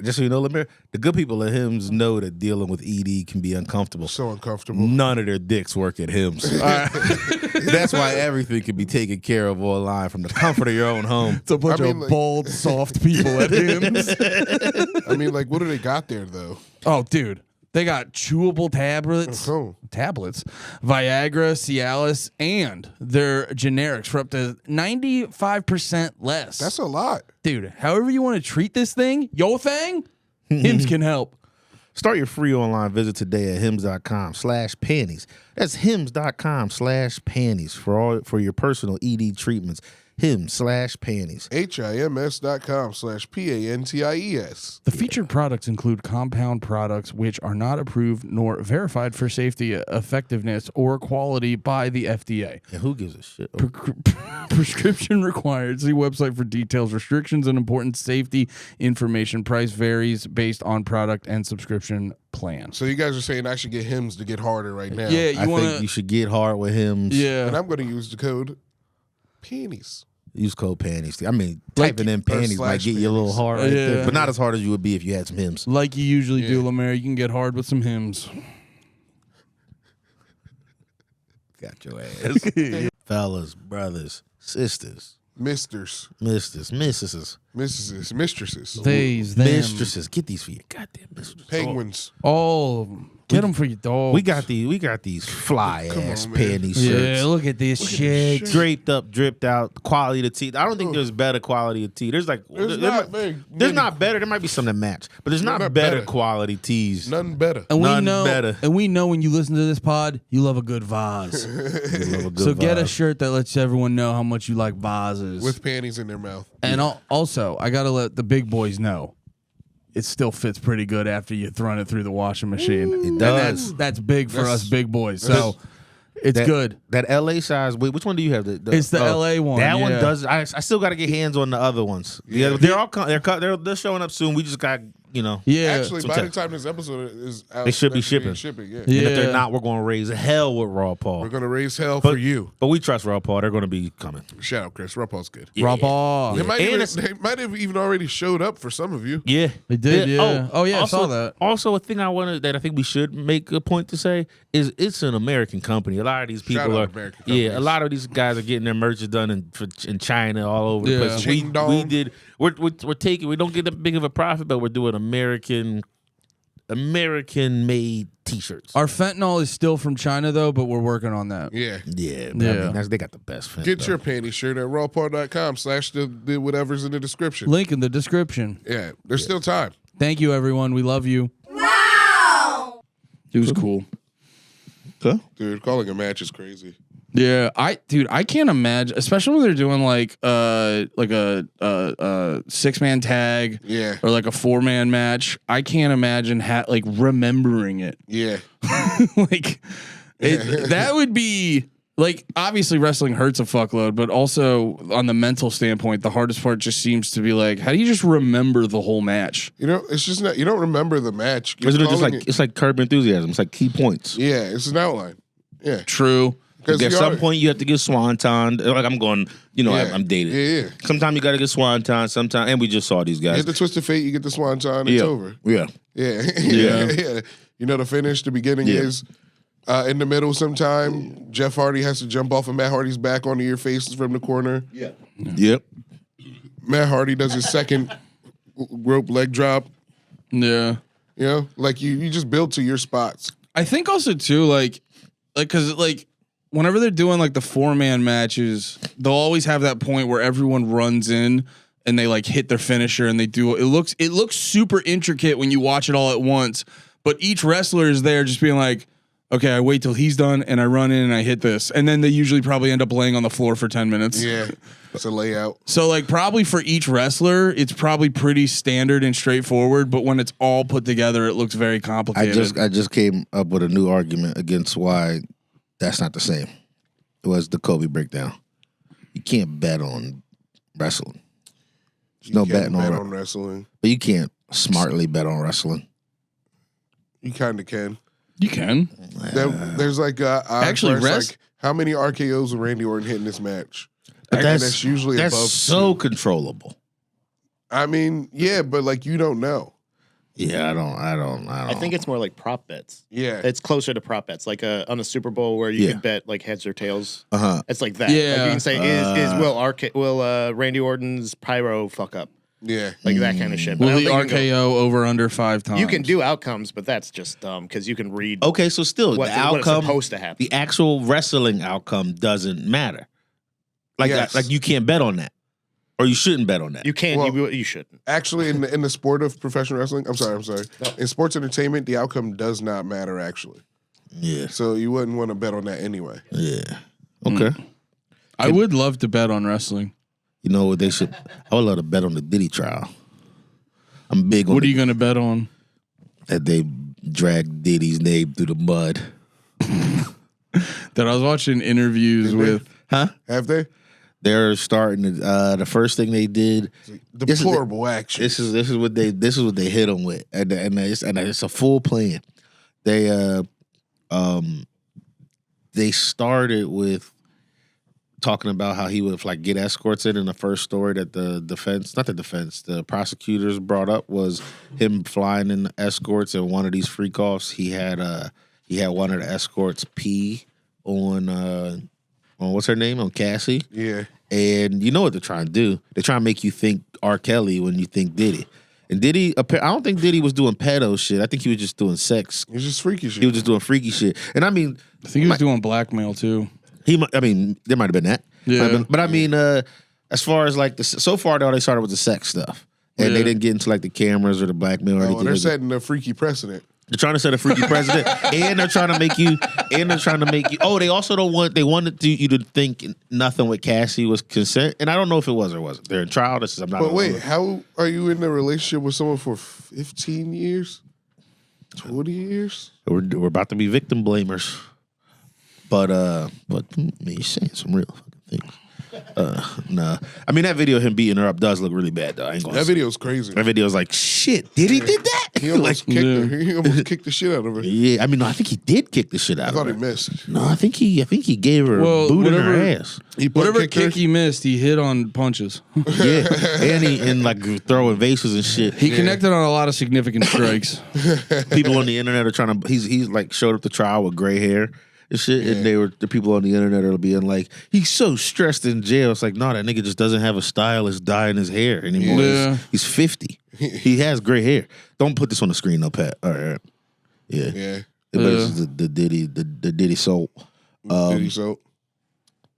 Just so you know, LeMaire, the good people at Hims know that dealing with ED can be uncomfortable. So uncomfortable. None of their dicks work at Hims. That's why everything can be taken care of online from the comfort of your own home. It's a bunch of like- bald, soft people at Hims. I mean, like, what do they got there, though? Oh, dude. They got chewable tablets, Oh. Viagra, Cialis, and their generics for up to 95% less. That's a lot. Dude, however you want to treat this thing, your thing, Hims can help. Start your free online visit today at hims.com/panties. That's hims.com/panties for your personal ED treatments. Hims/panties. HIMS.com/PANTIES. The featured products include compound products which are not approved nor verified for safety, effectiveness, or quality by the FDA. And who gives a shit? Prescription required. See website for details, restrictions, and important safety information. Price varies based on product and subscription plan. So you guys are saying I should get Hims to get harder right now. Yeah, I you want think you to. should get hard with Hims. And Yeah. I'm going to use the code panties. Use code panties. I mean, typing in panties might slash get you a little panties. hard right there, Yeah. but not as hard as you would be if you had some Hims. Like you usually do, LeMaire, you can get hard with some Hims. Got your ass. Fellas, brothers, sisters, Misters, misters, missuses, mistresses, They's, them. mistresses. Get these for your goddamn mistresses. penguins. All of them. Get them for your dogs. We got these fly ass on, man. panty shirts. Yeah, look at this shit. Draped up, dripped out, quality of tee. I don't think there's better quality of tee. There's like There's there not, might- man. there's not better. There might be some that match, but there's not not better better. quality tees. Nothing better. And we None know, better. and we know when you listen to this pod, you love a good vase. You love a good So get a vibe. shirt that lets everyone know how much you like vases. With panties in their mouth. And also, I gotta let the big boys know, it still fits pretty good after you thrown it through the washing machine. It And does. that's big for That's- us big boys. So it's That- good. That LA size. Wait, which one do you have? It's the LA one, That one yeah. does. I still got to get hands on the other ones. Yeah, they're all they're showing up soon. We just got Yeah. Actually, by so- the time this episode is out, They should be that shipping. Yeah. Yeah. And if they're not, we're going to raise hell with Raw Paul. We're going to raise hell But- for you. But we trust Raw Paul. They're going to be coming. Shout out, Chris. Rapal's good. Rob off. They, might And even, it's- they might have even already showed up for some of you. Yeah, They did, yeah. Oh, yeah, I also, saw that. Also, a thing that I think we should make a point to say is it's an American company. A lot of these people Shout out are American yeah. A companies. lot of these guys are getting their merches done in China all over the Yeah. place. Ching dong. We did. We're taking. We don't get that big of a profit, but we're doing American made T-shirts. Our fentanyl is still from China, though, but we're working on that. Yeah. Yeah, but I Yeah. mean, they got the best. Fit, Get though. your panty shirt at rawpaw.com/the whatever's in the description. Link in the description. Yeah. There's still time. Thank you, everyone. We love you. Wow. It was cool. Dude, calling a match is crazy. Yeah, I can't imagine, especially when they're doing like a 6-man tag, Yeah. or like a 4-man match. I can't imagine like remembering it. Yeah. Like that would be like, obviously wrestling hurts a fuckload, but also on the mental standpoint, the hardest part just seems to be like, how do you just remember the whole match? You know, it's just not, you don't remember the match. You're Isn't it just calling like it's like Curb Enthusiasm? It's like key points. Yeah, it's an outline. Yeah. True. Because At some point, you have to get swanton. Like I'm going, Yeah. I'm dated. Yeah. Sometimes you got to get swanton. Sometimes, and we just saw these You guys. get the twist of fate, you get the swanton, it's yeah. over. Yeah. Yeah. Yeah. Yeah. You know, the finish, the beginning Yeah. is in the middle sometime. Jeff Hardy has to jump off of Matt Hardy's back onto your face from the corner. Yeah. Yep. Matt Hardy does his second rope leg drop. Yeah. You know, like you just build to your spots. I think also too, like, cause like whenever they're doing like the 4-man matches, they'll always have that point where everyone runs in and they like hit their finisher and they do it. Looks super intricate when you watch it all at once, but each wrestler is there just being like, okay, I wait till he's done and I run in and I hit this. And then they usually probably end up laying on the floor for 10 minutes. Yeah. It's a layout. So like probably for each wrestler, it's probably pretty standard and straightforward, but when it's all put together, it looks very complicated. I just came up with a new argument against why that's not the same. It was the Kobe breakdown. You can't bet on wrestling. There's no You betting can't bet on on wrestling. But you can't smartly bet on wrestling. You kind of can. You can. There's like Actually, like how many RKOs will Randy Orton hit in this match? But And that's usually that's above so 2. controllable. I mean, yeah, but like you don't know. Yeah, I don't. I think it's more like prop bets. Yeah. It's closer to prop bets, like on a Super Bowl where you can bet like heads or tails. It's like that. Yeah. Like you can say, will Randy Orton's pyro fuck up? Yeah. Like that kind of shit. But I Will don't the think you can RKO over under 5 times? You can do outcomes, but that's just dumb because you can read Okay, so still what the it's outcome, supposed to happen. the actual wrestling outcome doesn't matter. Like Yes. like you can't bet on that, or you shouldn't bet on that. You can't. Well- you shouldn't. Actually, in the sport of professional wrestling, I'm sorry. In sports entertainment, the outcome does not matter actually. Yeah, So you wouldn't want to bet on that anyway. yeah. Okay. I would love to bet on wrestling. You know what they should? I would love to bet on the Diddy trial. I'm big on What are you going to bet on? that they dragged Diddy's name through the mud. That I was watching interviews with. Huh? Have they? They're starting to, the first thing they did. Deplorable action. This is what they hit him with, and it's a full plan. They started with talking about how he would like get escorts in the first story that the prosecutors brought up was him flying in escorts, and one of these freak offs he had one of the escorts pee on what's her name, on Cassie. Yeah. And you know what they're trying to do? They're trying to make you think R. Kelly when you think Diddy. And Diddy, I don't think Diddy was doing pedo shit. I think he was just doing sex. It's just freaky shit. He was just doing freaky shit. And I mean, I think he was doing blackmail too. there might have been that. Yeah. But I mean, as far as like so far though, they started with the sex stuff. And they didn't get into like the cameers or the blackmail or anything. they're like that. setting a freaky precedent. They're trying to set a freaky precedent, and they're trying to make you. Oh, they also don't want. They wanted you to think nothing with Cassie was consent, and I don't know if it was or wasn't. They're in trial. I'm not. But wait, how are you in a relationship with someone for 15 years? 20 years? We're about to be victim blamers, but you're saying some real fucking things. Nah, I mean that video of him beating her up does look really bad though. I ain't gonna. That video's crazy. That video's like shit. Did he did that? He almost kicked her. He almost kicked the shit out of her. Yeah, I mean, no, I think he did kick the shit out I of thought her. he missed. No, I think he gave her a boot in her ass. Whatever kick he missed, he hit on punches. Yeah, and like throwing vases and shit. He connected on a lot of significant strikes. People on the internet are trying to. He's like showed up to trial with gray hair and shit, and the people on the internet are being like, he's so stressed in jail. It's like, no, that nigga just doesn't have a stylist dyeing his hair anymore. Yeah. He's 50. He has gray hair. Don't put this on the screen, though, Pat. All right. Yeah. Yeah. But this is the Diddy soul. Diddy soap.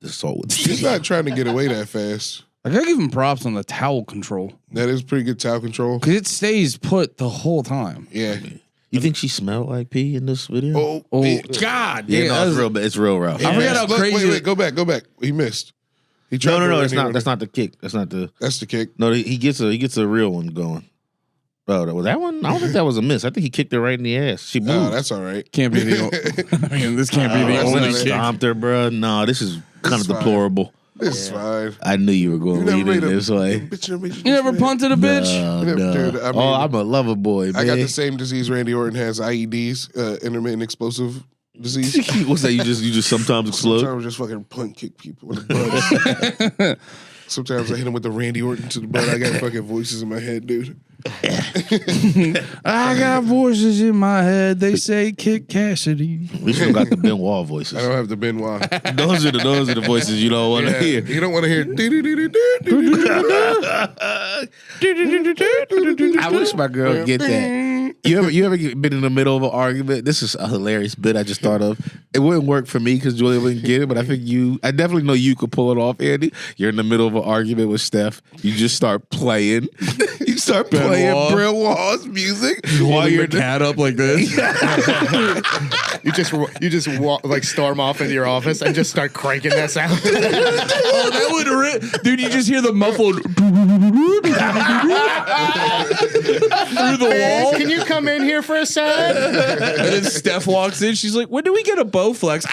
The soul with He's not trying to get away that fast. I gotta give him props on the towel control That is pretty good towel control. because it stays put the whole time. Yeah. You think she smelled like pee in this video? Oh man. God! yeah, no, that was- it's real rough. I forgot how Look, crazy. Wait, go back. He missed. He tried No, to it's not. Randy That's Orton. not the kick. That's not the. That's the kick. No, he gets a real one going. Oh, was that one? I don't think that was a miss. I think he kicked her right in the ass. She moved. Oh, that's all right. Can't be the. I mean, this can't be the that's only not kick. it. Stomped her, bro. No, this is kind of fine. deplorable. This is fine. I knew you were going to You lead never it made a this way. bitch that makes You never punted a bitch. No. Dude, I mean, I'm a lover boy, man. I got the same disease Randy Orton has, IEDs, intermittent explosive disease. What's that? You just sometimes explode. Sometimes I just fucking punt kick people in the butt. Sometimes I hit him with the Randy Orton to the butt. I got fucking voices in my head, dude. I got voices in my head. They say kick Cassidy. We still got the Benoit voices. I don't have the Benoit. Those are the voices you don't want to hear. You don't want to hear. I wish my girl would get that. You ever been in the middle of an argument? This is a hilarious bit I just thought of. It wouldn't work for me because Julia wouldn't get it, but I definitely know you could pull it off, Andy. You're in the middle of an argument with Steph. You just start playing. You start playing Benoit's music while you're the cat up like this. You just walk, like storm off into your office and just start cranking that sound. Oh, that would rip. Dude, you just hear the muffled through the wall. Can you come in here for a sec? And then Steph walks in. She's like, when do we get a Bowflex?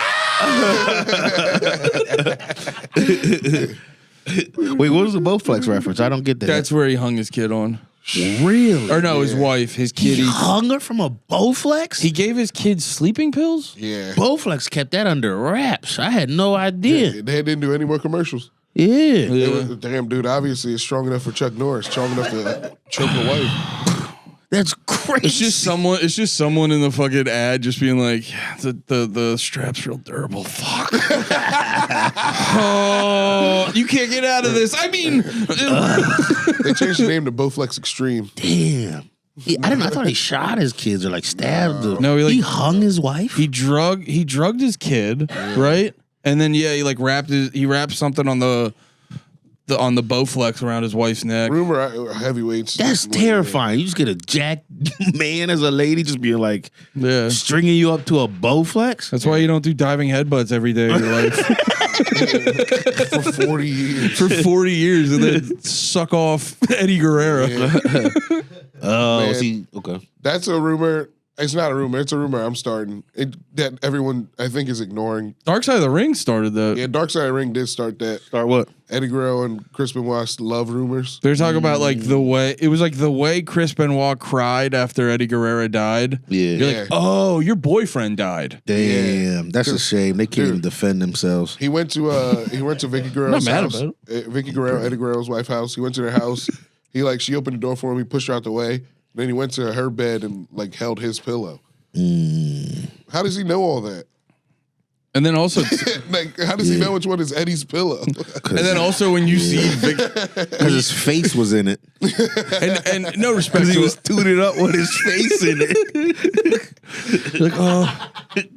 Wait, what was the Bowflex reference? I don't get that. That's where he hung his kid on. really. Or no, his wife, his He kid. hung her from a Bowflex? He gave his kids sleeping pills? Yeah. Bowflex kept that under wraps. I had no idea. They didn't do any more commercials. Yeah. It was, damn, dude, obviously it's strong enough for Chuck Norris, strong enough to choke a wife. That's crazy. It's just someone in the fucking ad just being like, yeah, the strap's real durable. Fuck. Oh, you can't get out of this. I mean, They changed the name to Bowflex Extreme. Damn. I thought he shot his kids or like stabbed them. No, he hung his wife. he drugged his kid, right? And then he like wrapped something on the Bowflex around his wife's neck. Rumor heavyweights. That's terrifying. You just get a jacked man as a lady just being like Yeah. stringing you up to a Bowflex. That's why you don't do diving headbutts every day of your life For 40 years. for 40 years and then suck off Eddie Guerrero. Oh, Man. see, okay. That's a rumor. It's not a rumor. It's a rumor I'm starting. That everyone, I think, is ignoring. Dark Side of the Ring started that. Yeah, Dark Side of the Ring did start that. Start what? Eddie Guerrero and Chris Benoit's love rumors. They're talking about like the way Chris Benoit cried after Eddie Guerrero died. Yeah. You're like, oh, your boyfriend died. Damn, that's a shame. They can't even defend themselves. He went to Vicky Guerrero's Not mad house. about Vicky Guerrero, Eddie Guerrero's wife's house. He went to their house. She opened the door for him. He pushed her out the way. Then he went to her bed and like held his pillow. How does he know all that? And then also, Like, how does he know which one is Eddie's pillow? when you see Because his face was in it. and no respect to it. tooted up with his face in it. Like, oh,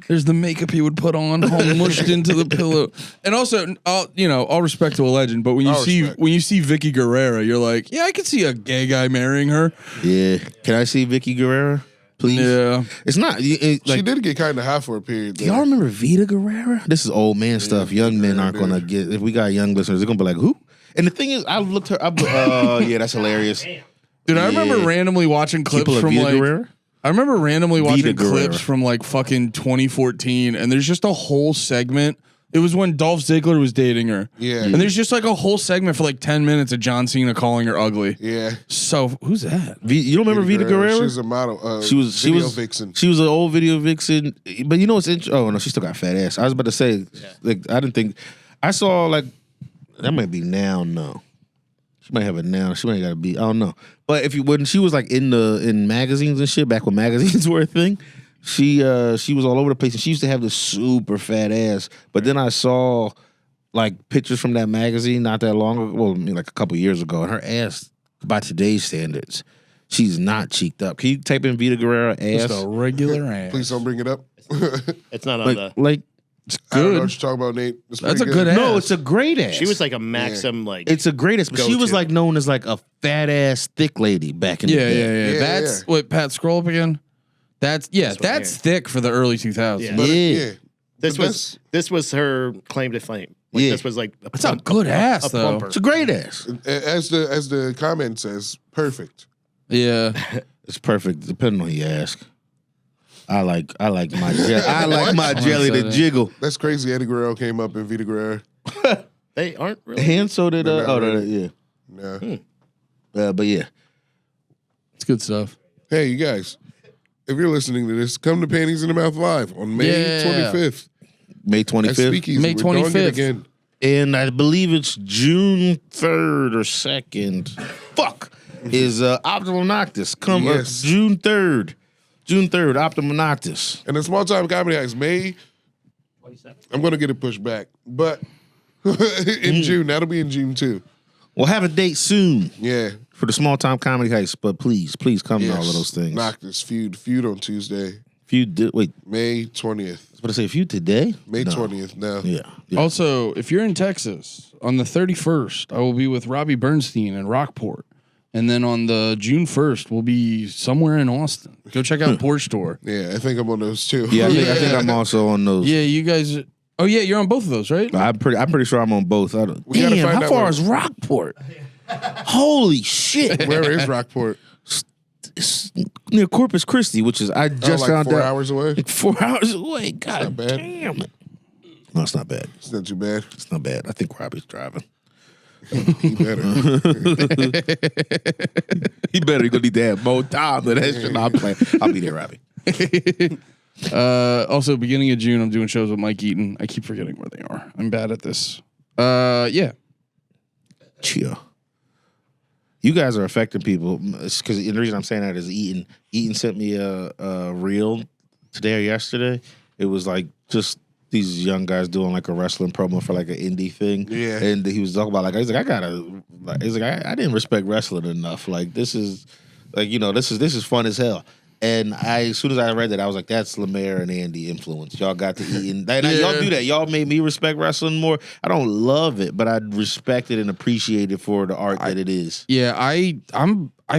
there's the makeup he would put on, all mushed into the pillow. And also, all respect to a legend, but when you see Vicky Guerrero, you're like, yeah, I could see a gay guy marrying her. Yeah. Can I see Vicky Guerrero? Please? Yeah. It's not. She did get kind of hot for a period. Do y'all remember Vita Guerrero? This is old man stuff. Young men aren't going to get. If we got young listeners, they're going to be like, who? And the thing is, I looked her up. Yeah, that's hilarious. Dude, I remember randomly watching clips People of from Vita like. Guerrero? I remember randomly watching Vita Guerrero. clips from like fucking 2014, and there's just a whole segment. It was when Dolph Ziggler was dating her. Yeah. And there's just like a whole segment for like 10 minutes of John Cena calling her ugly. Yeah. So who's that? You don't remember Vita Guerrero? She was a model. She was video vixen. She was an old video vixen, but you know what's interesting? Oh no, she still got fat ass. I was about to say, like, I didn't think I saw like that might be now. No, she might have it now. She might got to be. I don't know. But when she was like in magazines and shit back when magazines were a thing, she was all over the place and she used to have this super fat ass. But then I saw like pictures from that magazine not that long ago. Well, I mean, like a couple years ago, and her ass by today's standards. She's not cheeked up. Can you type in Vita Guerrero ass? Just a regular ass. Please don't bring it up. It's not on the. Like It's I don't know good. what you're talking about, Nate. It's That's a pretty good ass. no, it's a great ass. She was like a Maxim, like It's a great ass, but she was Go-to. like known as like a fat ass thick lady back in the Yeah. day. Yeah, That's yeah. what Pat scroll up again. That's one that's here. thick for the early 2000s. Yeah. But Yeah. this was her claim to fame. Like, Yeah. this was like That's a good ass, though. plumper. It's a great ass. As the comment says, perfect. Yeah. It's perfect, depending on who you ask. I like my jelly to jiggle. That's crazy. Eddie Guerrero came up in Vita Guerrero. They aren't really. And so did They're not really. yeah. Yeah. But yeah. It's good stuff. Hey, you guys, if you're listening to this, come to Panties in the Mouth Live on May Yeah. 25th. May At 25th. Speakeasy. May We're doing it 25th. again. And I believe it's June 3rd or 2nd. Fuck. Is Optimal Noctis. Come Yes. June 3rd. June 3rd, Optimal Noctis. And the Small Time Comedy House, May. I'm going to get it pushed back. But in June, that'll be in June too. We'll have a date soon Yeah. for the Small Time Comedy Heist, but please come to all of those things. Noctis Feud on Tuesday, If you did, wait, May 20th. I was about to say, if you today? May No. 20th now. Yeah. Also, if you're in Texas, on the 31st, I will be with Robbie Bernstein in Rockport. And then on the June 1st, we'll be somewhere in Austin. Go check out Porch Store. Yeah, I think I'm on those too. Yeah, I think I'm also on those. Yeah, you guys. Oh, yeah, you're on both of those, right? I'm pretty sure I'm on both. We gotta Damn, find how out far where- is Rockport? Holy shit. Where is Rockport? It's near Corpus Christi, which is, I just like found 4 out. hours away? Like 4 hours away. God not bad. damn it. No, it's not bad. It's not too bad. It's not bad. I think Robbie's driving. He better. He better gonna need to have more time than that shit. I'm playing. I'll be there, Robbie. Also, beginning of June, I'm doing shows with Mike Eaton. I keep forgetting where they are. I'm bad at this. Yeah. Chill. You guys are affecting people because the reason I'm saying that is Eaton. Eaton sent me a reel today or yesterday. It was like just these young guys doing like a wrestling promo for like an indie thing. Yeah. And he was talking about like, he's like, I didn't respect wrestling enough. Like this is like, you know, this is fun as hell. And as soon as I read that, I was like, that's LeMaire and Andy influence. Y'all got to eat. And y'all do that. Y'all made me respect wrestling more. I don't love it, but I respect it and appreciate it for the art that it is. Yeah, I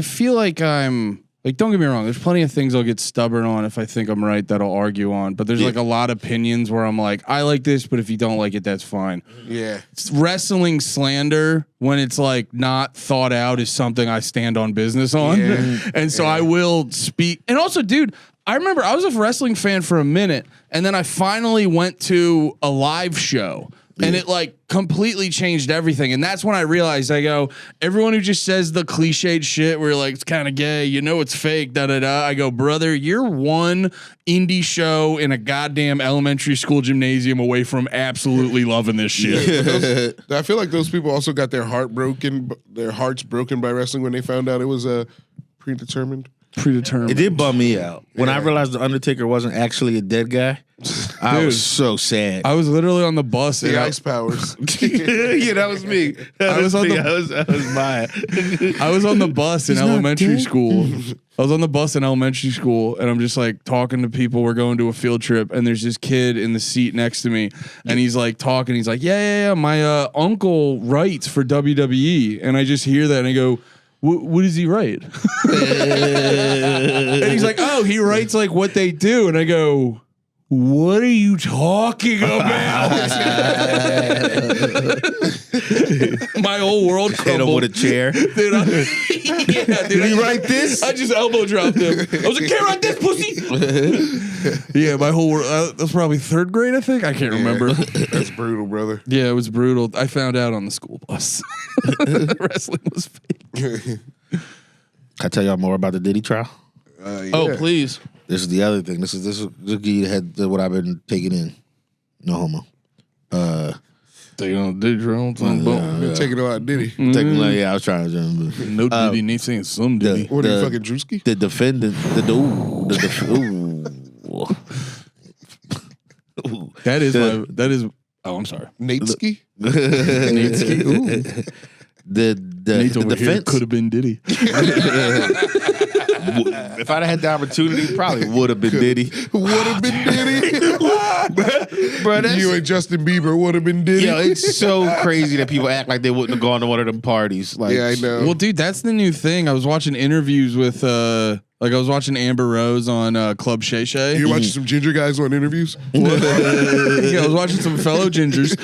feel like I'm like, don't get me wrong, there's plenty of things I'll get stubborn on if I think I'm right that I'll argue on. But there's like a lot of opinions where I'm like, I like this, but if you don't like it, that's fine. Yeah. Wrestling slander, when it's like not thought out, is something I stand on business on. Yeah. And so I will speak. And also, dude, I remember I was a wrestling fan for a minute, and then I finally went to a live show. And it like completely changed everything. And that's when I realized, I go, everyone who just says the cliched shit where you're like, it's kind of gay, you know it's fake, da-da-da. I go, brother, you're one indie show in a goddamn elementary school gymnasium away from absolutely loving this shit. I feel like those people also got their hearts broken by wrestling when they found out it was predetermined. Predetermined. It did bum me out. When I realized The Undertaker wasn't actually a dead guy, I was so sad. I was literally on the bus. The ice powers. Yeah, that was me. That was on mine. I was on the bus in elementary school. I was on the bus in elementary school, and I'm just like talking to people. We're going to a field trip, and there's this kid in the seat next to me, and he's like talking. He's like, yeah. My uncle writes for WWE, and I just hear that, and I go, what does he write? And he's like, oh, he writes like what they do, and I go, what are you talking about? My whole world crumbled. Hit him with a chair. Dude, did he write this? I just elbow dropped him. I was like, can't write this, pussy. Yeah, my whole world. That was probably third grade, I think. I can't remember. That's brutal, brother. Yeah, it was brutal. I found out on the school bus. Wrestling was fake. Can I tell y'all more about the Diddy trial? Yeah. Oh, please. This is the other thing. This is give you head to what I've been taking in. No homo. Taking on Diddy trial. Taking it out Diddy. Yeah, I was trying to. No Diddy, needs saying some Diddy. What are you, fucking Drewski? The defendant. That is. Oh, I'm sorry. Natesky? Natesky. Ooh. The Nate over here defense could have been Diddy. If I'd had the opportunity, probably would have been Diddy. Would have been Diddy. Bro, You and Justin Bieber would have been Diddy. Yo, it's so crazy that people act like they wouldn't have gone to one of them parties. Like, Yeah, I know. Well, dude, that's the new thing. I was watching interviews with, I was watching Amber Rose on Club Shay Shay. You're watching some ginger guys on interviews? Yeah, I was watching some fellow gingers.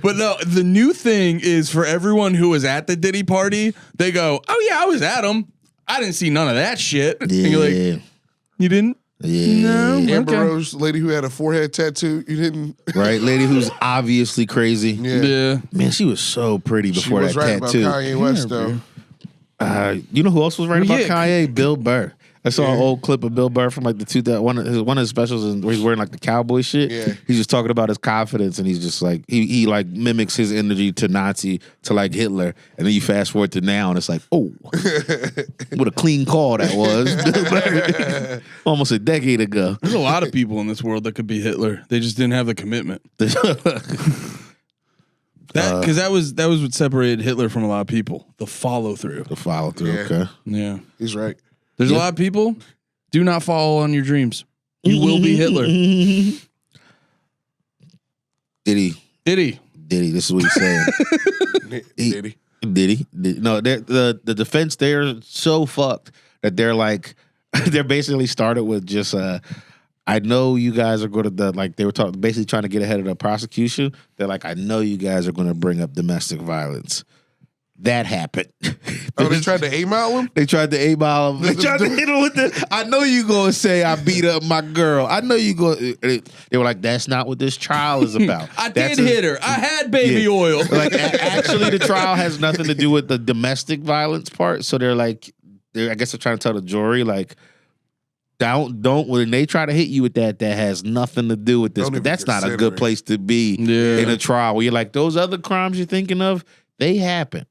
But no, the new thing is for everyone who was at the Diddy party, they go, oh yeah, I was at them. I didn't see none of that shit. Yeah. And you're like, you didn't? Yeah. No. Amber Okay. Rose, lady who had a forehead tattoo, you didn't? Right? Lady who's obviously crazy. Yeah. Man, she was so pretty She before was that right about tattoo. Kanye West, though. You know who else was right Well, about yeah. Kanye? Bill Burr. I saw an old clip of Bill Burr from like one of his specials where he's wearing like the cowboy shit. Yeah. He's just talking about his confidence and he's just like he like mimics his energy to Nazi to like Hitler, and then you fast forward to now and it's like, oh, what a clean call that was. Almost a decade ago. There's a lot of people in this world that could be Hitler. They just didn't have the commitment. Because that was what separated Hitler from a lot of people. The follow through. The follow through, Yeah. okay. Yeah. He's right. There's a lot of people. Do not follow on your dreams. You will be Hitler. Diddy, Diddy. this is what he's saying. Diddy. Diddy. No, the defense, they're so fucked that they're like, they're basically started with just, I know you guys are going to, like they were basically trying to get ahead of the prosecution. They're like, I know you guys are going to bring up domestic violence. that happened. Oh, they tried to 8-mile him? They tried to 8-mile him. They tried to hit him with the. I know you gonna say I beat up my girl. I know you go. They were like, that's not what this trial is about. I did hit her. I had baby oil. Like actually, the trial has nothing to do with the domestic violence part. So they're like, I guess they're trying to tell the jury like, don't when they try to hit you with that has nothing to do with this. But that's not a good place to be in a trial where you're like, those other crimes you're thinking of, they happen.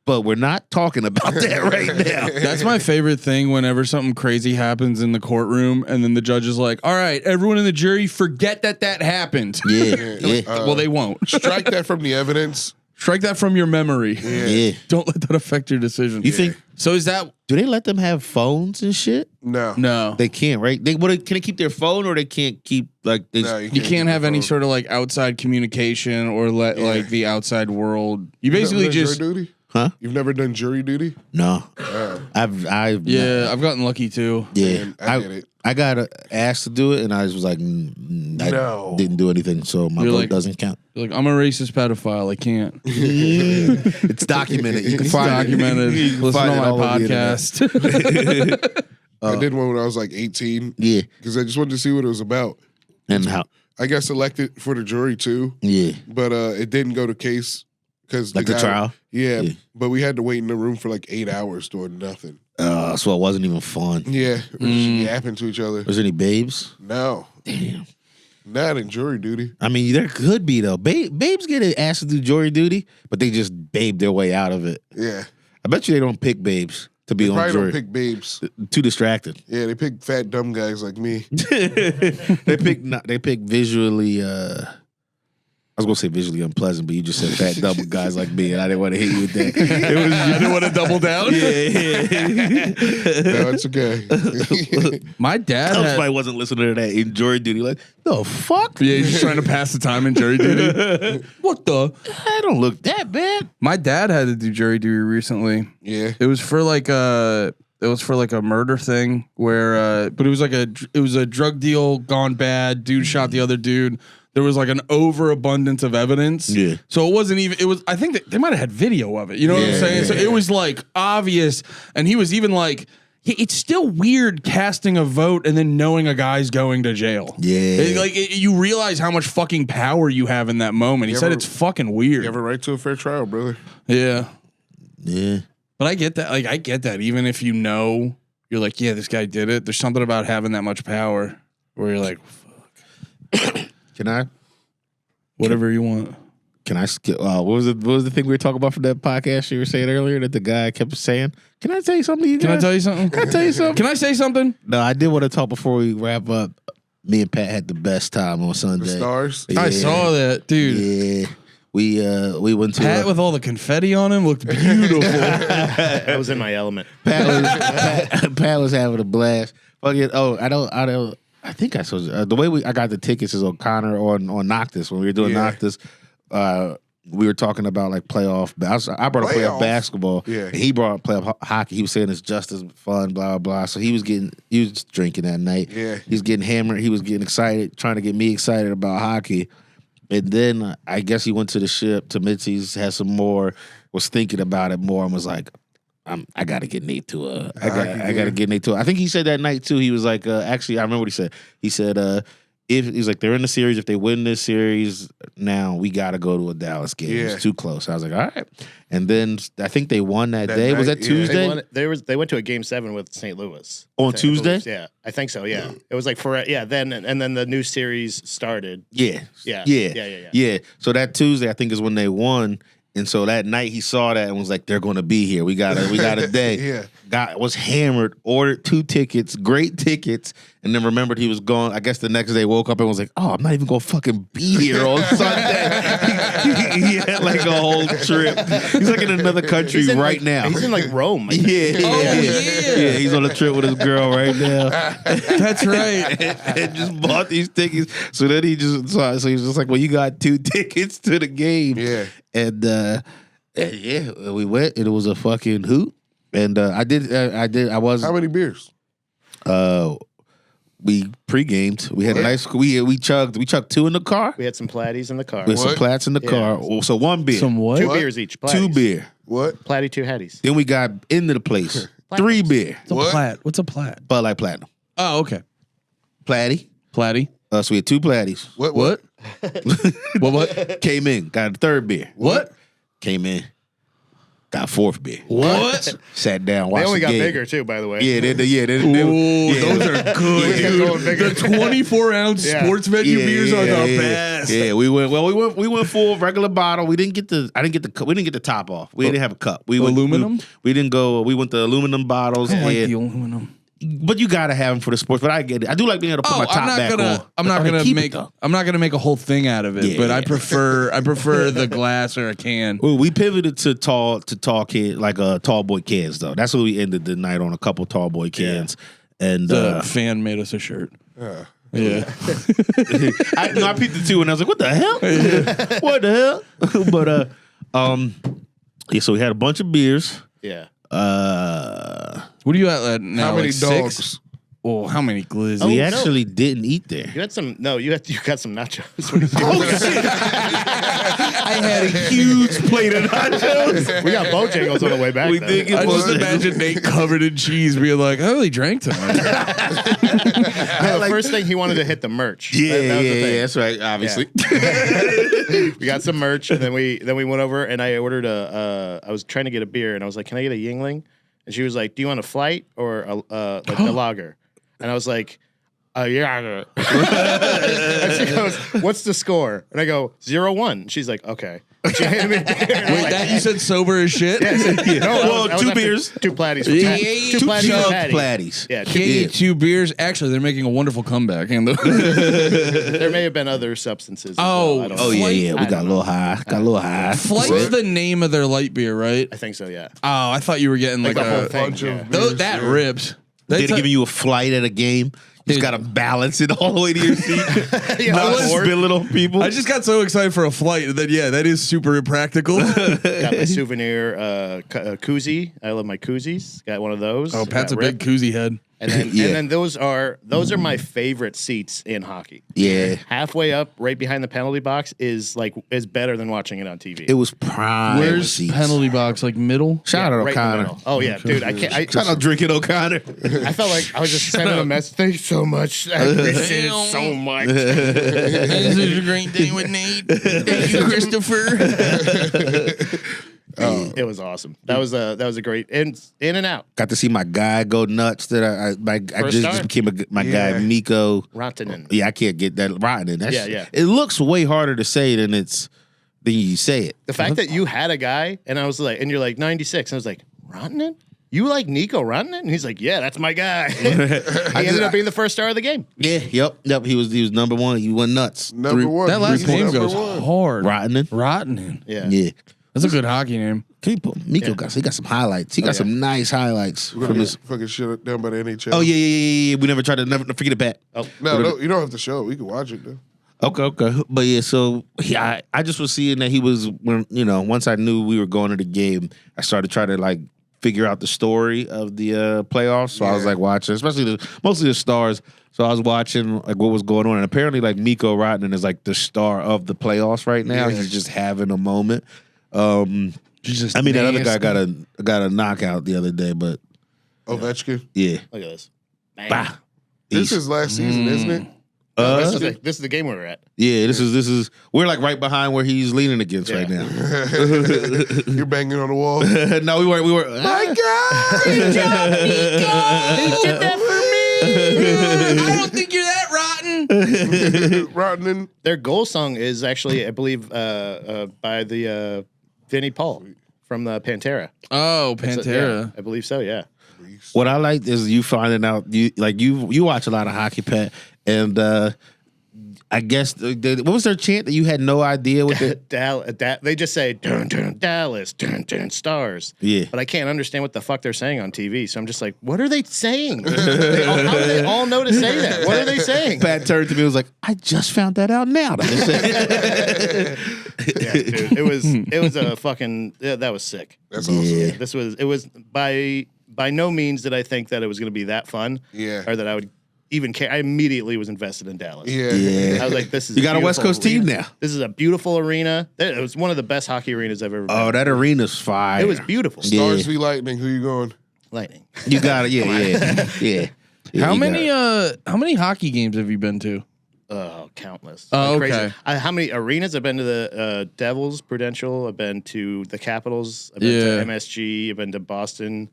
But we're not talking about that right now. That's my favorite thing whenever something crazy happens in the courtroom and then the judge is like, all right, everyone in the jury, forget that happened. Yeah. Well, they won't. Strike that from the evidence. Strike that from your memory. Yeah. Don't let that affect your decision. You think? So is that... Do they let them have phones and shit? No. They can't, right? Can they keep their phone or they can't keep like this? No, You can't have any sort of like outside communication or let like the outside world... You basically just... Jury duty? Huh? You've never done jury duty? No. I've I've gotten lucky too. Yeah, Man, I get it. I got asked to do it, and I was like, I didn't do anything, so my vote doesn't count. You're like, I'm a racist pedophile. I can't. It's documented. You can find documented. it. Listen find to it my all over the podcast. I did one when I was like 18. Yeah, Because I just wanted to see what it was about. and how? I got selected for the jury too. Yeah, But it didn't go to case. Because like the trial. Yeah, but we had to wait in the room for like 8 hours doing nothing. So it wasn't even fun. Yeah, we were just yapping to each other. Was there any babes? No. Damn. Not in jury duty. I mean, there could be though. Babes get asked to do jury duty, but they just babe their way out of it. Yeah. I bet you they don't pick babes to be They on probably jury. don't pick babes. Too distracted. Yeah, they pick fat, dumb guys like me. They pick visually. I was gonna say visually unpleasant, but you just said fat double guys like me, and I didn't want to hit you with that. I didn't want to double down. No, it's okay. My dad had... Somebody wasn't listening to that in jury duty. Like, the fuck? Yeah, he's just trying to pass the time in jury duty. What the? I don't look that bad. My dad had to do jury duty recently. Yeah. It was for like a murder thing where but it was a drug deal gone bad. Dude shot the other dude. There was like an overabundance of evidence. Yeah. So it wasn't even, I think they might have had video of it. You know what I'm saying? So it was like obvious. And he was even like, it's still weird casting a vote and then knowing a guy's going to jail. Yeah. You realize how much fucking power you have in that moment. He said it's fucking weird. You have a right to a fair trial, brother. Yeah. Yeah. But I get that. Like, I get that. Even if you know, you're like, yeah, this guy did it. There's something about having that much power where you're like, fuck. Can I? Whatever you want. Can I skip? What was the thing we were talking about from that podcast you were saying earlier that the guy kept saying? Can I tell you something? You Can I tell you something? Can I tell you something? Can I say something? No, I did want to talk before we wrap up. Me and Pat had the best time on Sunday. The stars. Yeah. I saw that, dude. Yeah. We went to Pat with all the confetti on him looked beautiful. I was in my element. Pat was having a blast. Fucking I think I saw the way I got the tickets is on Connor on Noctis when we were doing Noctis. We were talking about like playoff. I brought up playoff basketball. Yeah. And he brought up playoff hockey. He was saying it's just as fun, blah blah. So he was drinking that night. Yeah. He was getting hammered. He was getting excited, trying to get me excited about hockey. And then I guess he went to the ship to Mitzi's, had some more, was thinking about it more, and was like, I gotta get Nate to I gotta get Nate to I think he said that night too. He was like, actually, I remember what he said. He said, if he's like, they're in the series, if they win this series, now we gotta go to a Dallas game. Yeah. It's too close. I was like, all right. And then I think they won that day. Was night, that Tuesday? They went to a game 7 with St. Louis On Tuesday? Yeah, I think so. Yeah, it was like then the new series started. Yeah. So that Tuesday, I think, is when they won. And so that night he saw that and was like, they're gonna be here. We got a day. Was hammered, ordered 2 tickets, great tickets, and then remembered he was gone. I guess the next day woke up and was like, oh, I'm not even gonna fucking be here on Sunday. he had like a whole trip. He's like in another country right now. He's in like Rome. Yeah, he's on a trip with his girl right now. That's right. and just bought these tickets. So then he was just like, well, you got 2 tickets to the game. Yeah. And we went, and it was a fucking hoot. And I was. How many beers? We pre-gamed. We had a nice. We chugged 2 in the car. We had some Platties in the car. We had some What? Plats in the Yeah. car. Oh, so 1 beer. Some what? 2 What? beers each. 2 Platties. beer. What? Platty, 2 Hatties. Then we got into the place. 3 beer. What's a What? plat? What's a plat? Bud Light Platinum. Oh, okay. Platty. Platty. So we had 2 Platties. What? What? What? Came in. Got a 3rd beer. What? Came in. Got 4th beer. What? Sat down. They Watched only the got game. bigger too, by the way. Yeah, Ooh, those are good, kept going dude. bigger. The 24-ounce Yeah. sports venue beers are the best. Yeah, we went full regular bottle. We didn't get the we didn't get the top off. We didn't have a cup. We went Aluminum? We didn't go. We went the aluminum bottles. I don't like and- the aluminum. but you gotta have them for the sports. But I get it. I do like being able to put my top back on. I'm not gonna keep it, make. though. I'm not gonna make a whole thing out of it. Yeah. But I prefer the glass or a can. Well, we pivoted to tall kid like tall boy cans though. That's what we ended the night on, a couple tall boy cans. And The fan made us a shirt. Yeah. I peeped the 2 and I was like, what the hell? What the hell? But yeah, so we had a bunch of beers. Yeah. What are you at now? How many like dogs? 6? Oh, how many glizzy? We no. actually didn't eat there. You had some. No, you got some nachos. What did you I had a huge plate of nachos. We got Bojangles on the way back. We though. did I get just Bojangles. imagine Nate covered in cheese being like, I really drank tonight. No, the first thing he wanted to hit the merch. Yeah, That was the yeah, thing. that's right. Obviously. We got some merch, and then we went over, and I ordered I was trying to get a beer, and I was like, "Can I get a Yingling?" And she was like, "Do you want a flight or like a lager?" And I was like, "Yeah." And she goes, "What's the score?" And I go, 0-1. She's like, "Okay." And she handed me a beer. and I'm Wait, like, that you said sober as shit? No, Well, I was 2 after beers. 2 Platties. For Yeah, two Platties for Patty. Platties. Yeah, Can't eat 2 beers. Actually, they're making a wonderful comeback. there may have been other substances. As well. I don't know. Oh yeah. We I got a don't little high. Got a little high. Flight's the name of their light beer, right? I think so. Yeah. Oh, I thought you were getting like the whole a thing. bunch Yeah. of Those, beers, that yeah. rips. They're That's giving you a flight at a game. You just gotta balance it all the way to your seat. Not spill it on people. I just got so excited for a flight that that is super impractical. Got my souvenir koozie. I love my koozies. Got one of those. Oh, Pat's a Got big ripped. koozie head. And then, Yeah. and then those are my favorite seats in hockey. Yeah. Halfway up, right behind the penalty box, is better than watching it on TV. It was prime. Where's seats. penalty box? Like middle? Shout out right in the O'Connor. middle. Oh yeah, dude. I can't. Shout out Drinking O'Connor. I felt like I was just sending a message. Thank you so much. I appreciate it so much. This is a great day with Nate. Thank you, Christopher. It was awesome. That was a great in and out. Got to see my guy go nuts. That I just start? became my guy Miko. Rantanen. Yeah, I can't get that rotten. That's, Yeah. It looks way harder to say than you say it. The fact that you had a guy and I was like, and you're like 96, and I was like, Rantanen? You like Nico Rantanen? And he's like, yeah, that's my guy. He ended up being the first star of the game. Yeah, yep. He was number 1. He went nuts. Number 1. That last He's name number goes 1. hard. Rottenen. Rottenen. Yeah. That's a good hockey name. Can you put Miko got some highlights. He got some nice highlights We're from gonna his. get fucking shit done by the NHL. Oh yeah. We never tried to never forget it back. Oh, No, you don't have to show it. We can watch it though. Okay. But yeah, so I just was seeing that he was once I knew we were going to the game, I started trying to like figure out the story of the playoffs. So I was like watching, especially mostly the stars. So I was watching like what was going on, and apparently like Mikko Rantanen is like the star of the playoffs right now. Yeah. He's just having a moment. I mean, that other guy got a knockout the other day, but Ovechkin. yeah, look at this. Bang. bah. This is last season, isn't it? This is the game we're at. Yeah, this is we're like right behind where he's leaning against right now. You're banging on the wall. No, we weren't. My God! Good job, Nico. He did that for me. I don't think you're that rotten. Rotten. Their goal song is actually, I believe, by the Vinnie Paul from the Pantera. Oh, Pantera. Yeah, I believe so. Yeah. What I like is you finding out you watch a lot of hockey, Pat, and I guess what was their chant that you had no idea what the They just say dun, dun, Dallas, dun, dun, stars. Yeah. But I can't understand what the fuck they're saying on TV. So I'm just like, what are they saying? How do they all know to say that? What are they saying? Pat turned to me and was like, I just found that out now. Yeah, dude. It was a fucking that was sick. That's awesome. It was by no means did I think that it was going to be that fun. Yeah. Or that I would even care. I immediately was invested in Dallas. Yeah. I was like, this is You got a West beautiful Coast team arena. now. This is a beautiful arena. It was one of the best hockey arenas I've ever been. Oh, that arena's fire. It was beautiful. Stars v Lightning. Who you going? Lightning. You got it. Yeah. How you many got it. how many hockey games have you been to? Oh, countless. Oh, Like okay. How many arenas? I've been to the Devils, Prudential. I've been to the Capitals. I've been to MSG. I've been to Boston.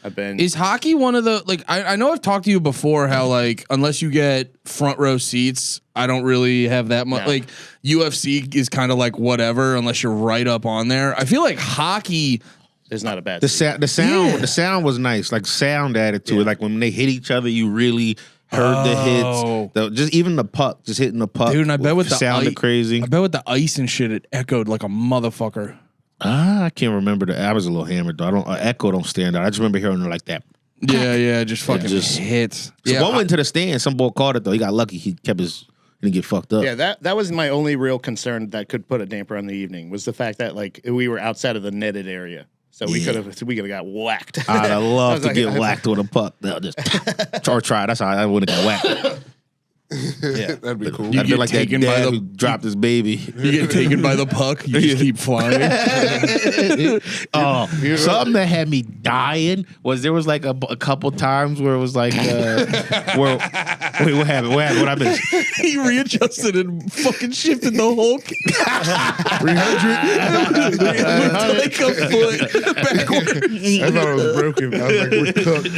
I've been. Is hockey one of the like? I know I've talked to you before how like unless you get front row seats, I don't really have that much. No. Like UFC is kind of like whatever unless you're right up on there. I feel like hockey. There's not a bad. The sound was nice. Like sound added to it. Like when they hit each other, you really heard the hits. Just even the puck, just hitting the puck. Dude, and I bet with the sounded crazy. I bet with the ice and shit, it echoed like a motherfucker. I can't remember I was a little hammered though. I don't echo don't stand out. I just remember hearing it like that. Yeah, just fucking just hits. So Yeah, one went to the stand. Some boy caught it though. He got lucky. He kept his. He didn't get fucked up. Yeah, that was my only real concern that could put a damper on the evening was the fact that like we were outside of the netted area, so we could have got whacked. I'd have loved to like, get whacked with a puck. They'll just or try. That's how I would have got whacked. Yeah, That'd be cool. You I'd be get like that taken by dad the- who dropped his baby. you get taken by the puck, you just keep flying. Oh, something that had me dying was there was like a couple times where it was like, where wait, what happened? What I missed? He readjusted and fucking shifted the whole 300. like a foot backwards. I thought it was broken. I was like, we're cooked.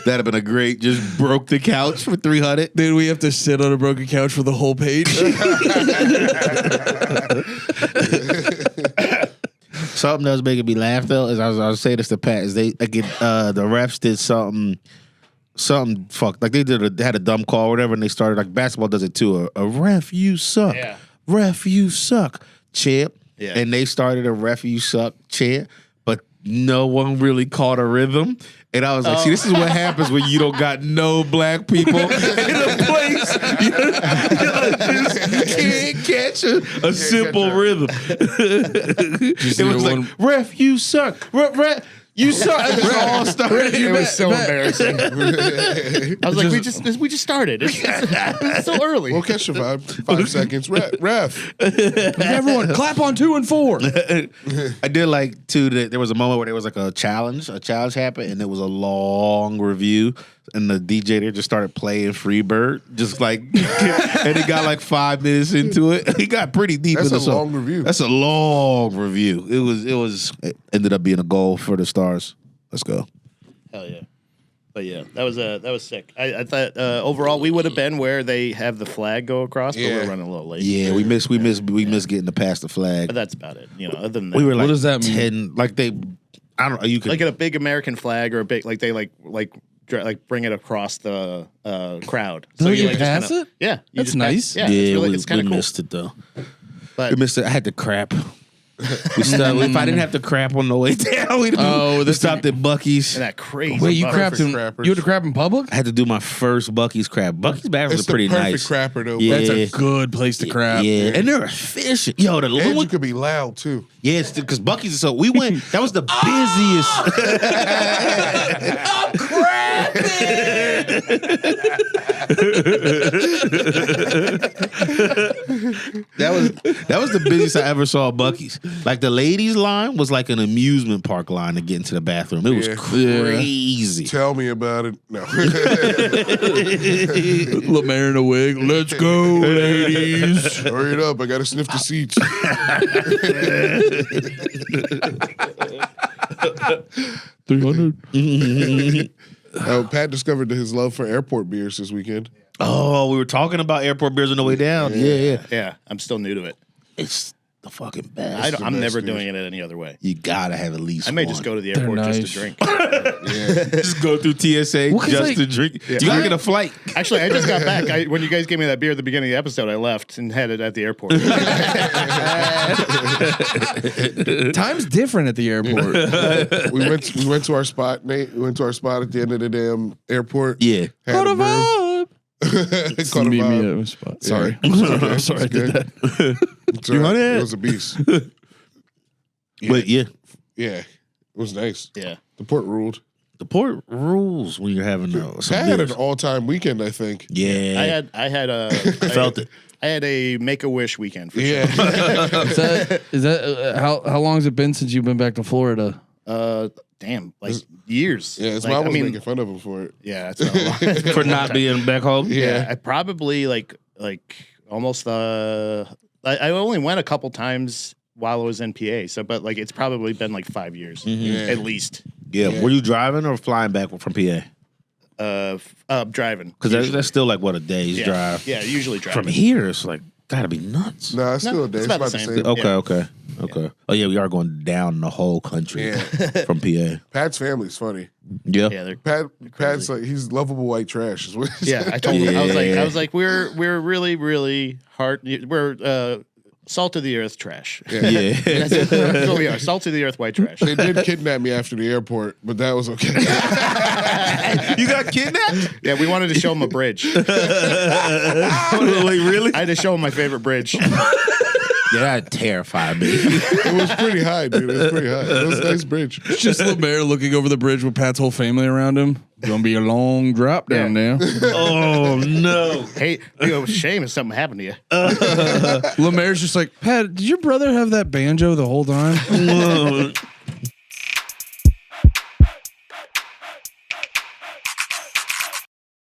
That'd have been a great. Just broke the couch for 300. Dude, we have to sit on a broken couch for the whole page. Something that was making me laugh though is I was saying this to Pat is the refs did something fucked like they had a dumb call or whatever and they started like basketball does it too a ref you suck ref you suck chant and they started a ref you suck chant but no one really caught a rhythm. And I was like, see, this is what happens when you don't got no black people in a place. You just can't catch a simple rhythm. It was like, ref, you suck. Ref, you suck. It just all started. it was so embarrassing. I was like, we just started. It's so early. We'll catch the vibe. 5 seconds. Ref. Everyone, clap on 2 and 4. I did like too that there was a moment where there was like a challenge happened and it was a long review and the DJ there just started playing Freebird just like and he got like 5 minutes into it. He got pretty deep That's in a the song. long review. That's a long review. It ended up being a goal for the Stars. Let's go. Hell yeah. But yeah, that was sick. I thought overall we would have been where they have the flag go across, but we're running a little late. Yeah, we missed getting to pass the flag. But that's about it. Other than that, We were like does that mean? 10 like they I don't know, you could like at a big American flag or a big like they like bring it across the crowd. So you like, pass just kinda, it? Yeah, you That's just nice. Pass, yeah, it's kind we of cool. missed it though. But We missed it. I had to crap. If I didn't have to crap on the way down, we stopped at Buc-ee's. and that crazy. Wait, you butter. crapped in? crappers. You had to crap in public? I had to do my first Buc-ee's crap. Buc-ee's bathrooms It's are the pretty perfect nice. crapper though. Yeah. That's a good place to crap. Yeah, and they're efficient. Yo, the And little you one. could be loud too. Yeah, because Buc-ee's. So we went. That was the busiest. I'm That was the busiest I ever saw at Buc-ee's. Like the ladies' line was like an amusement park line to get into the bathroom. It was Yeah. crazy. Tell me about it. No. LeMaire in a wig. Let's go, ladies. Hurry it up. I got to sniff the seats. 300. Pat discovered his love for airport beers this weekend. Oh, we were talking about airport beers on the way down. Yeah. Yeah, I'm still new to it. It's the fucking best. I'm best never news. doing it any other way. You gotta have at least I may one. just go to the They're airport just nice. to drink. Just go through TSA Well, 'cause, just like- to drink. You gotta get a flight. Actually, I just got back. When you guys gave me that beer at the beginning of the episode, I left and had it at the airport. Time's different at the airport. We went to our spot, Nate. We went to our spot at the end of the damn airport. Yeah. Had Caught a a brew. vibe. Caught a Meet me vibe. at my spot. Sorry. I'm sorry I did that. It's all right. It was a beast. But yeah. Yeah, it was nice. yeah. The port ruled. The port rules when you're having some Pat had an beers. all-time weekend, I think. Yeah. I had a felt it. I had a Make-A-Wish weekend for Yeah. Is that how long has it been since you've been back to Florida? sure. Damn, like years. Yeah, his like, mom was making fun of him for it. Yeah, it's been a long, For not being back home. Yeah, I probably like almost. I only went a couple times while I was in PA. So, but like it's probably been like 5 years at least. Yeah. Were you driving or flying back from PA? Driving Because that's still like what a day's drive. Yeah, usually driving. From here, it's like gotta be nuts. No, it's still a day. it's It's about about the the same. same. Okay. Oh yeah, we are going down the whole country Yeah. from PA. Pat's family's funny. Yeah. Yeah, they're Pat's like he's lovable white trash. Is what he yeah. said. I told him I Yeah. was like we're really really hard. We're salt of the earth trash. Yeah. That's what we are. Salt of the earth white trash. They did kidnap me after the airport, but that was okay. You got kidnapped? Yeah, we wanted to show him a bridge. Wait, really? I had to show him my favorite bridge. Yeah, that terrified me. It was pretty high, dude. It was pretty high. It was a nice bridge. It's just LeMaire looking over the bridge with Pat's whole family around him. Gonna be a long drop down there. Oh no. Hey, shame if something happened to you. LeMaire's just like, Pat, did your brother have that banjo the whole time?